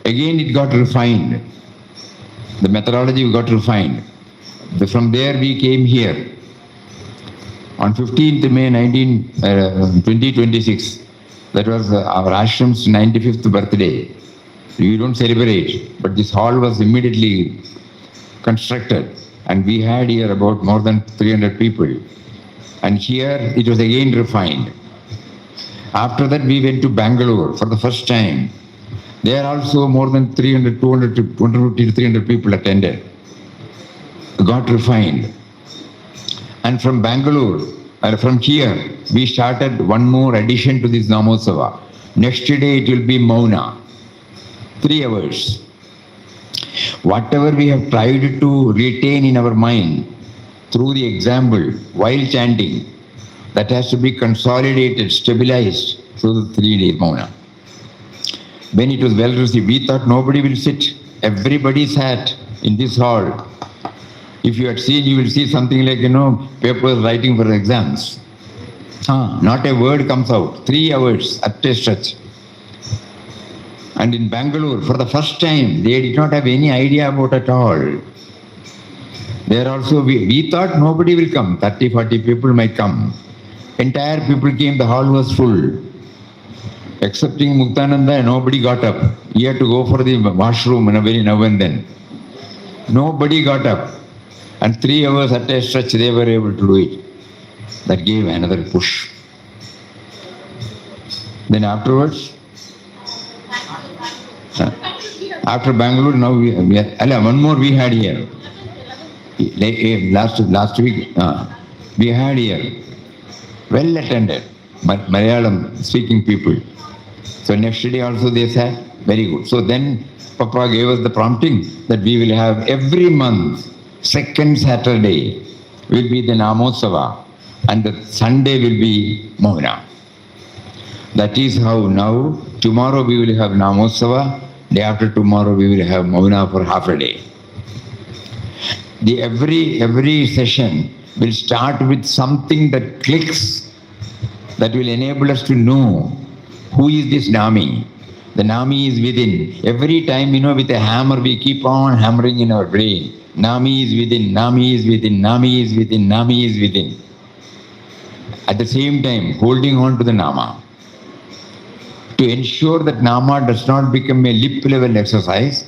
Again it got refined. The methodology got refined. From there we came here. On 15th May 2026, that was our ashram's 95th birthday. We don't celebrate, but this hall was immediately constructed and we had here about more than 300 people. And here it was again refined. After that we went to Bangalore for the first time. There also more than 250 to 300 people attended. Got refined. And from Bangalore, from here, we started one more addition to this Namotsava. Next day it will be Mauna. 3 hours. Whatever we have tried to retain in our mind through the example while chanting, that has to be consolidated, stabilized through the 3 days Mauna. When it was well received, we thought nobody will sit. Everybody sat in this hall. If you had seen, you will see something like, papers writing for exams. Not a word comes out. 3 hours at a stretch. And in Bangalore, for the first time, they did not have any idea about at all. There also, we thought nobody will come. 30, 40 people might come. Entire people came, the hall was full. Excepting Muktananda, nobody got up. He had to go for the washroom now and then. Nobody got up. And 3 hours at a stretch, they were able to do it. That gave another push. Then afterwards, after Bangalore, now we one more we had here. Last week, we had here. Well attended, Malayalam speaking people. So next day also they said, very good. So then Papa gave us the prompting that we will have every month, second Saturday will be the Namotsava and the Sunday will be Mauna. That is how now, tomorrow we will have Namotsava, day after tomorrow we will have Mauna for half a day. Every session will start with something that clicks, that will enable us to know who is this Nami. The Nami is within. Every time, with a hammer, we keep on hammering in our brain. Nami is within, Nami is within, Nami is within, Nami is within. At the same time, holding on to the Nama. To ensure that Nama does not become a lip level exercise.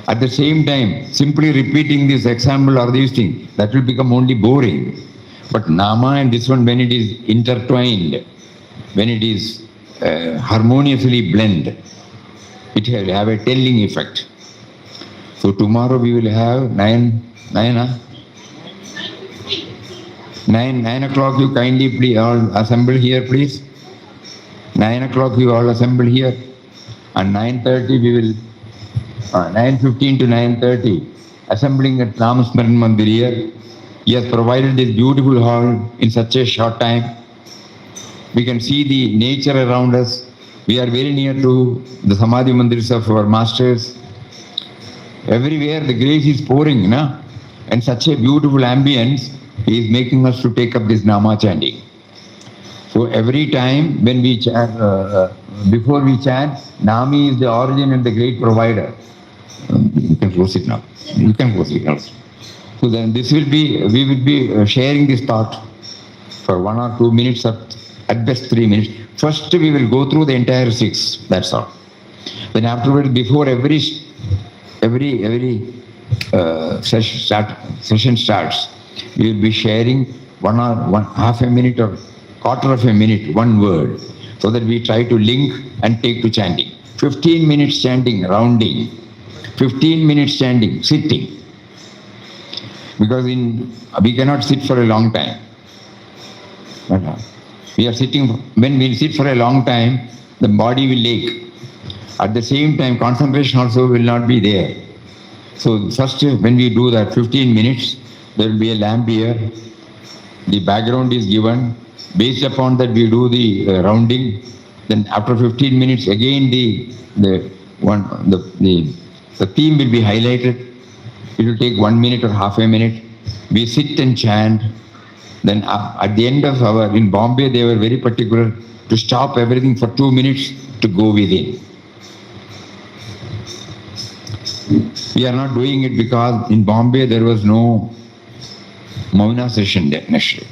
At the same time, simply repeating this example or these things, that will become only boring. But Nama and this one, when it is intertwined, when it is harmoniously blend, it will have a telling effect. So tomorrow we will have 9 o'clock. You kindly please all assemble here, please. 9 o'clock you all assemble here, and 9:30 we will 9:15 to 9:30 assembling at Namasmaran Mandir here. He has provided this beautiful hall in such a short time. We can see the nature around us. We are very near to the Samadhi Mandirs of our masters. Everywhere the grace is pouring, and such a beautiful ambience is making us to take up this Nama chanting. So every time when we chant, before we chant, Nami is the origin and the great provider. You can close it now. You can close it now. So then we will be sharing this thought for 1 or 2 minutes, at best 3 minutes. First we will go through the entire 6, that's all. Then afterwards, before every session starts, we will be sharing half a minute or quarter of a minute, one word, so that we try to link and take to chanting. 15 minutes chanting, rounding. 15 minutes chanting, sitting. Because we cannot sit for a long time. We are sitting, when we sit for a long time, the body will ache. At the same time, concentration also will not be there. So first, when we do that 15 minutes, there will be a lamp here. The background is given. Based upon that, we do the rounding. Then after 15 minutes, again the theme will be highlighted. It will take 1 minute or half a minute. We sit and chant. Then at the end of in Bombay, they were very particular to stop everything for 2 minutes to go within. We are not doing it because in Bombay there was no Mauna session there next day.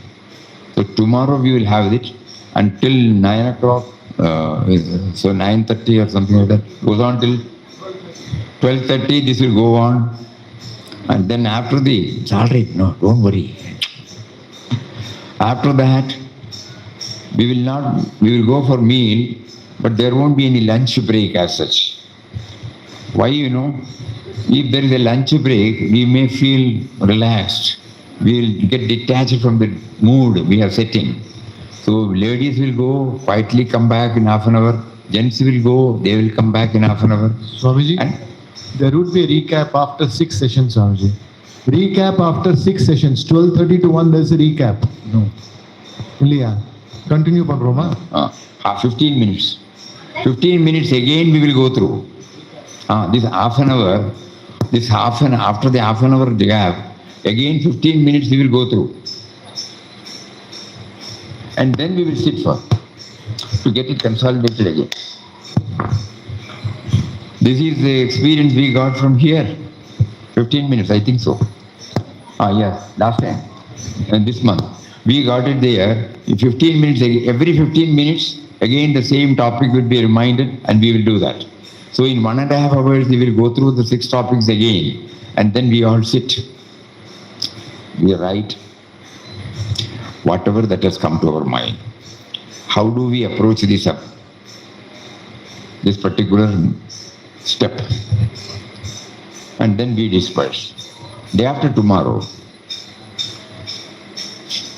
So tomorrow we will have it until 9 o'clock, so 9:30 or something like that. Goes on till 12:30, this will go on. And then after it's all right, no, don't worry. After that, we will go for meal, but there won't be any lunch break as such. Why, if there is a lunch break, we may feel relaxed. We will get detached from the mood we are setting. So ladies will go, quietly come back in half an hour. Gents will go, they will come back in half an hour. Swamiji, And there would be a recap after 6 sessions, Swamiji. Recap after 6 sessions, 12:30 to 1, there's a recap. no, Ilya, continue Pandroma. 15 minutes. 15 minutes again we will go through. This half an hour, after the half an hour gap, again 15 minutes we will go through. And then we will sit to get it consolidated again. This is the experience we got from here. 15 minutes, I think so. Yes, last time. And this month. We got it there. In 15 minutes, every 15 minutes, again the same topic will be reminded and we will do that. So in 1.5 hours, we will go through the 6 topics again. And then we all sit. We write whatever that has come to our mind. How do we approach this particular step? And then we disperse. Day after tomorrow,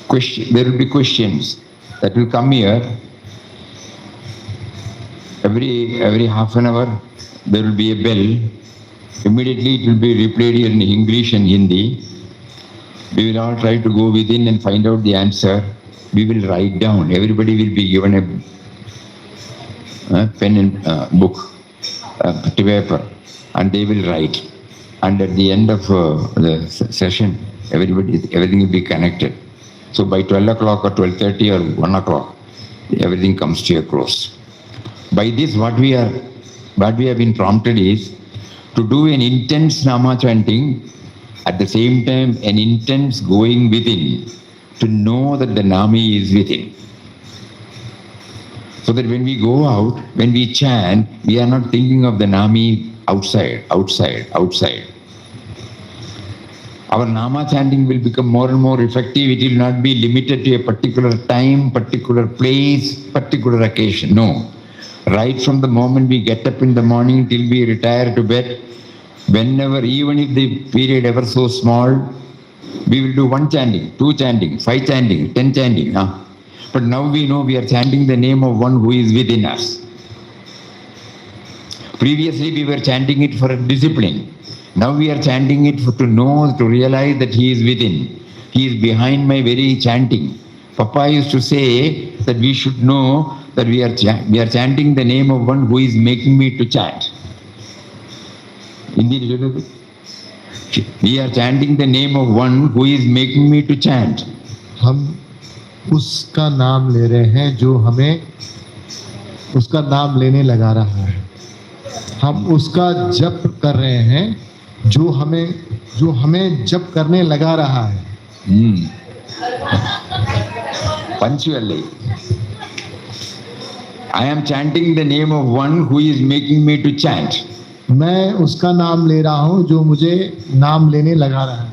there will be questions that will come here. Every half an hour, there will be a bell. Immediately it will be replayed here in English and Hindi. We will all try to go within and find out the answer. We will write down. Everybody will be given a pen and book, paper, and they will write. And at the end of the session, everything will be connected. So by 12 o'clock or 12:30 or 1 o'clock, everything comes to a close. By this, what we have been prompted is to do an intense Nama chanting, at the same time an intense going within, to know that the Nami is within. So that when we go out, when we chant, we are not thinking of the Nami outside. Our Nama chanting will become more and more effective. It will not be limited to a particular time, particular place, particular occasion. No. Right from the moment we get up in the morning till we retire to bed, whenever, even if the period ever so small, we will do 1 chanting, 2 chanting, 5 chanting, 10 chanting. But now we know we are chanting the name of one who is within us. Previously we were chanting it for a discipline. Now we are chanting it to know, to realize that he is within. He is behind my very chanting. Papa used to say that we should know that we are chanting the name of one who is making me to chant. Indeed, we are chanting the name of one who is making me to chant. हम उसका नाम ले रहे हैं जो हमें उसका नाम लेने लगा रहा है. हम उसका जप कर रहे हैं जो हमें जप करने लगा रहा है. Punctually. I am chanting the name of one who is making me to chant. मैं उसका नाम ले रहा हूँ जो मुझे नाम लेने लगा रहा है.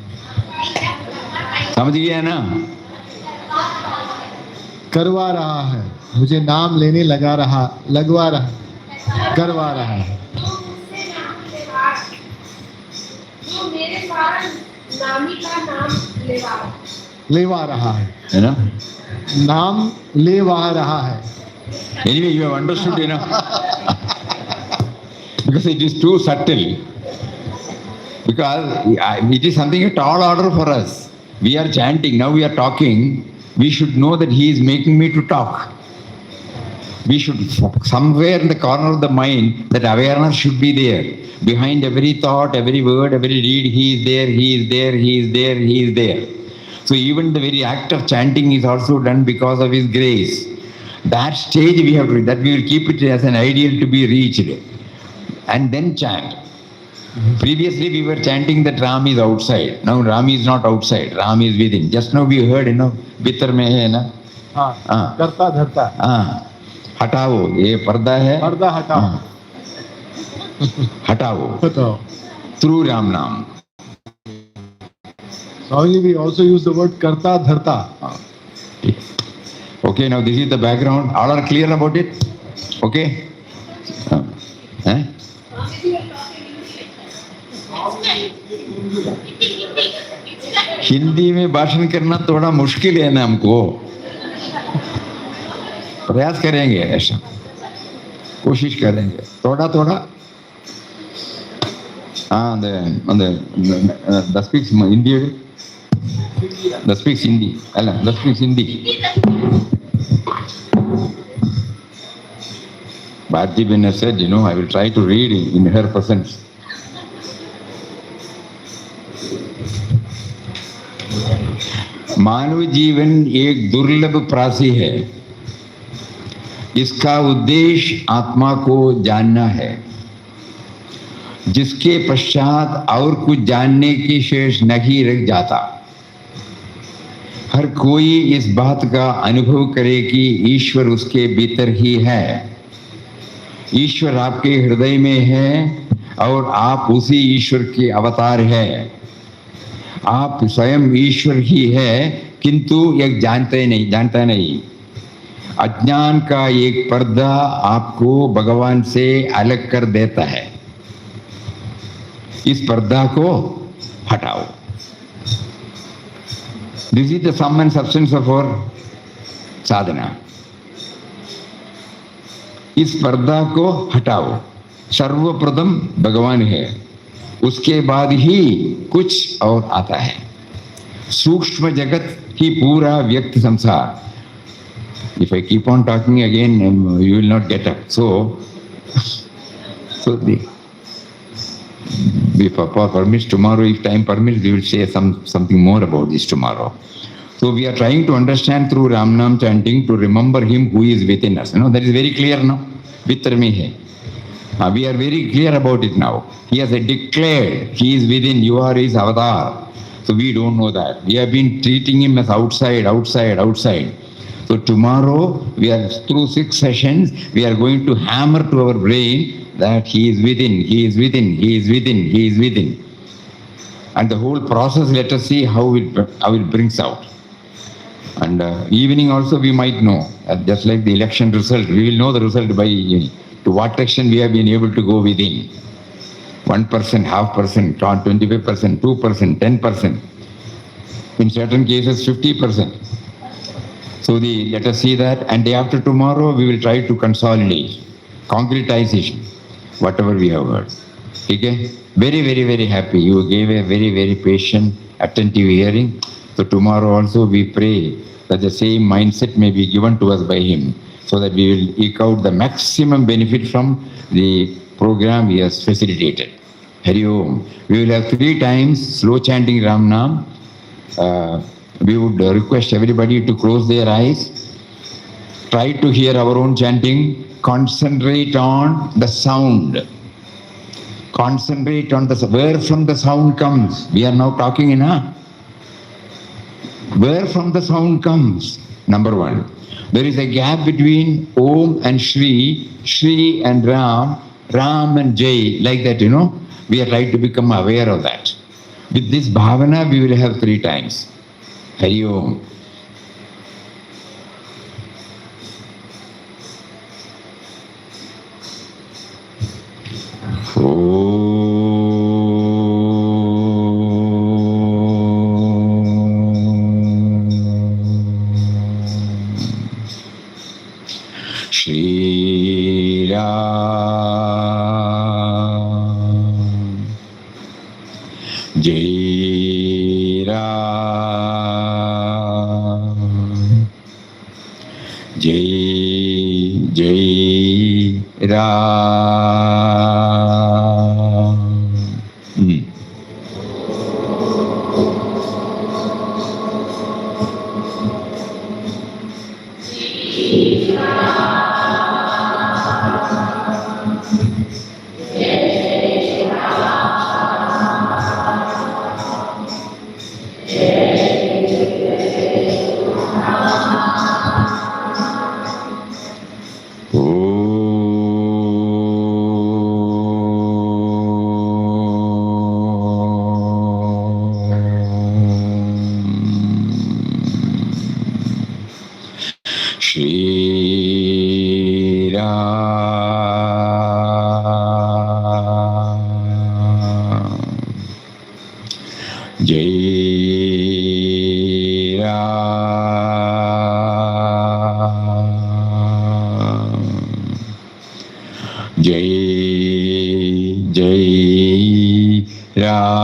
समझ गया ना? करवा रहा है, मुझे नाम लेने लगवा रहा, करवा रहा है. लेवा रहा है ना? नाम लेवा रहा है. Anyway, you have understood, because it is too subtle. Because it is something a tall order for us. We are chanting, now we are talking. We should know that he is making me to talk. We should, somewhere in the corner of the mind, that awareness should be there. Behind every thought, every word, every deed, he is there, he is there, he is there, he is there. So even the very act of chanting is also done because of his grace. That stage we will keep it as an ideal to be reached. And then chant. Previously we were chanting that Ram is outside. Now Ram is not outside. Ram is within. Just now we heard, भीतर में है ना. हाँ, करता धरता. हाँ, हटाओ, ये पर्दा है. पर्दा हटाओ. हटाओ. हटाओ. Through Ram Nam. Swamiji, we also use the word karta dharta. Okay, now this is the background. All are clear about it? Okay? Hindi में भाषण करना थोड़ा मुश्किल है ना हमको. प्रयास करेंगे, ऐसा कोशिश करेंगे थोड़ा थोड़ा. हाँ, the speaks Hindi. The speaks Hindi. Alan, the speaks Hindi. Bharti Ben has said, I will try to read in her presence. मानव जीवन एक दुर्लभ प्रासी है. इसका उद्देश्य आत्मा को जानना है, जिसके पश्चात और कुछ जानने की शेष नहीं रह जाता. हर कोई इस बात का अनुभव करे कि ईश्वर उसके भीतर ही है. ईश्वर आपके हृदय में है और आप उसी ईश्वर के अवतार हैं. आप स्वयं ईश्वर ही है, किंतु एक जानता नहीं. अज्ञान का एक पर्दा आपको भगवान से अलग कर देता है. इस पर्दा को हटाओ. This is the sum and substance of our साधना. इस पर्दा को हटाओ. सर्वप्रथम भगवान है, उसके बाद ही कुछ और आता है. सूक्ष्म जगत ही पूरा व्यक्त संसार. If I keep on talking again, you will not get up. So if Papa permits, tomorrow, if time permits, we will say something more about this tomorrow. So we are trying to understand through Ram Nam chanting to remember him who is within us. That is very clear now. Vitar mein hai. We are very clear about it now. He has declared he is within. You are his avatar. So we don't know that. We have been treating him as outside. So tomorrow, we are through 6 sessions, we are going to hammer to our brain that he is within. And the whole process, let us see how it brings out. And evening also we might know, just like the election result, we will know the result by to what extent we have been able to go within. 1%, 0.5%, 25%, 2%, 10%. In certain cases, 50%. So let us see that, and day after tomorrow we will try to consolidate, concretization, whatever we have heard. Okay? Very, very, very happy. You gave a very, very patient, attentive hearing. So tomorrow also we pray that the same mindset may be given to us by him, so that we will eke out the maximum benefit from the program he has facilitated. Hari Om. We will have 3 times slow chanting Ram Nam. We would request everybody to close their eyes, try to hear our own chanting, concentrate on the sound. Concentrate on where from the sound comes. We are now talking in where from the sound comes. Number 1. There is a gap between Om and Shri and Ram and Jai, like that, We are trying to become aware of that. With this bhavana, we will have 3 times. Hari Om. Shri Ram Jai Ram Jai Ram. Jai Ram. Jai Jai Ram.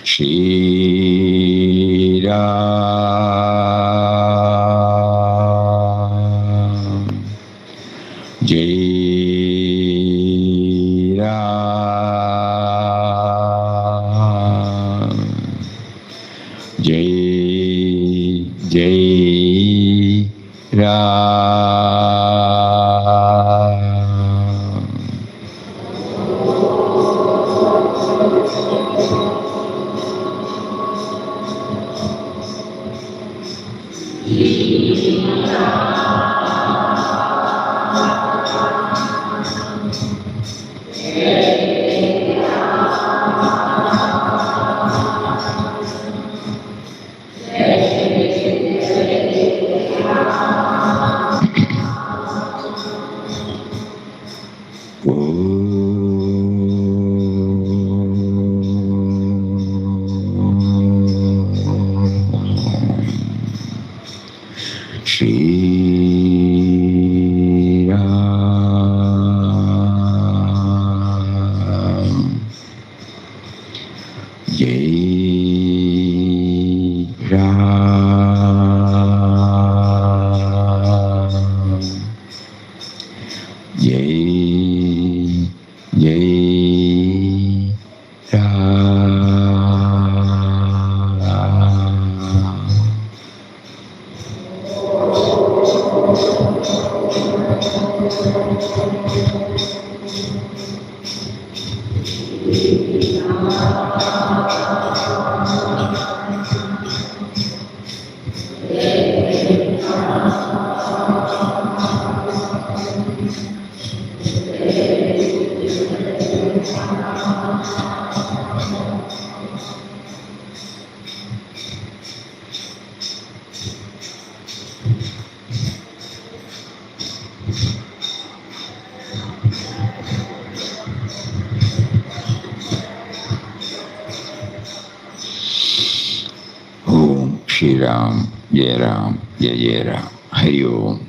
Shri Ram. Jai Ram. Jai Jai Ram. Shri Ram. Jai Ram. Jai Jai Ram. Om Shri Ram, Jai Ram, Jai Jai Ram. Hari Om.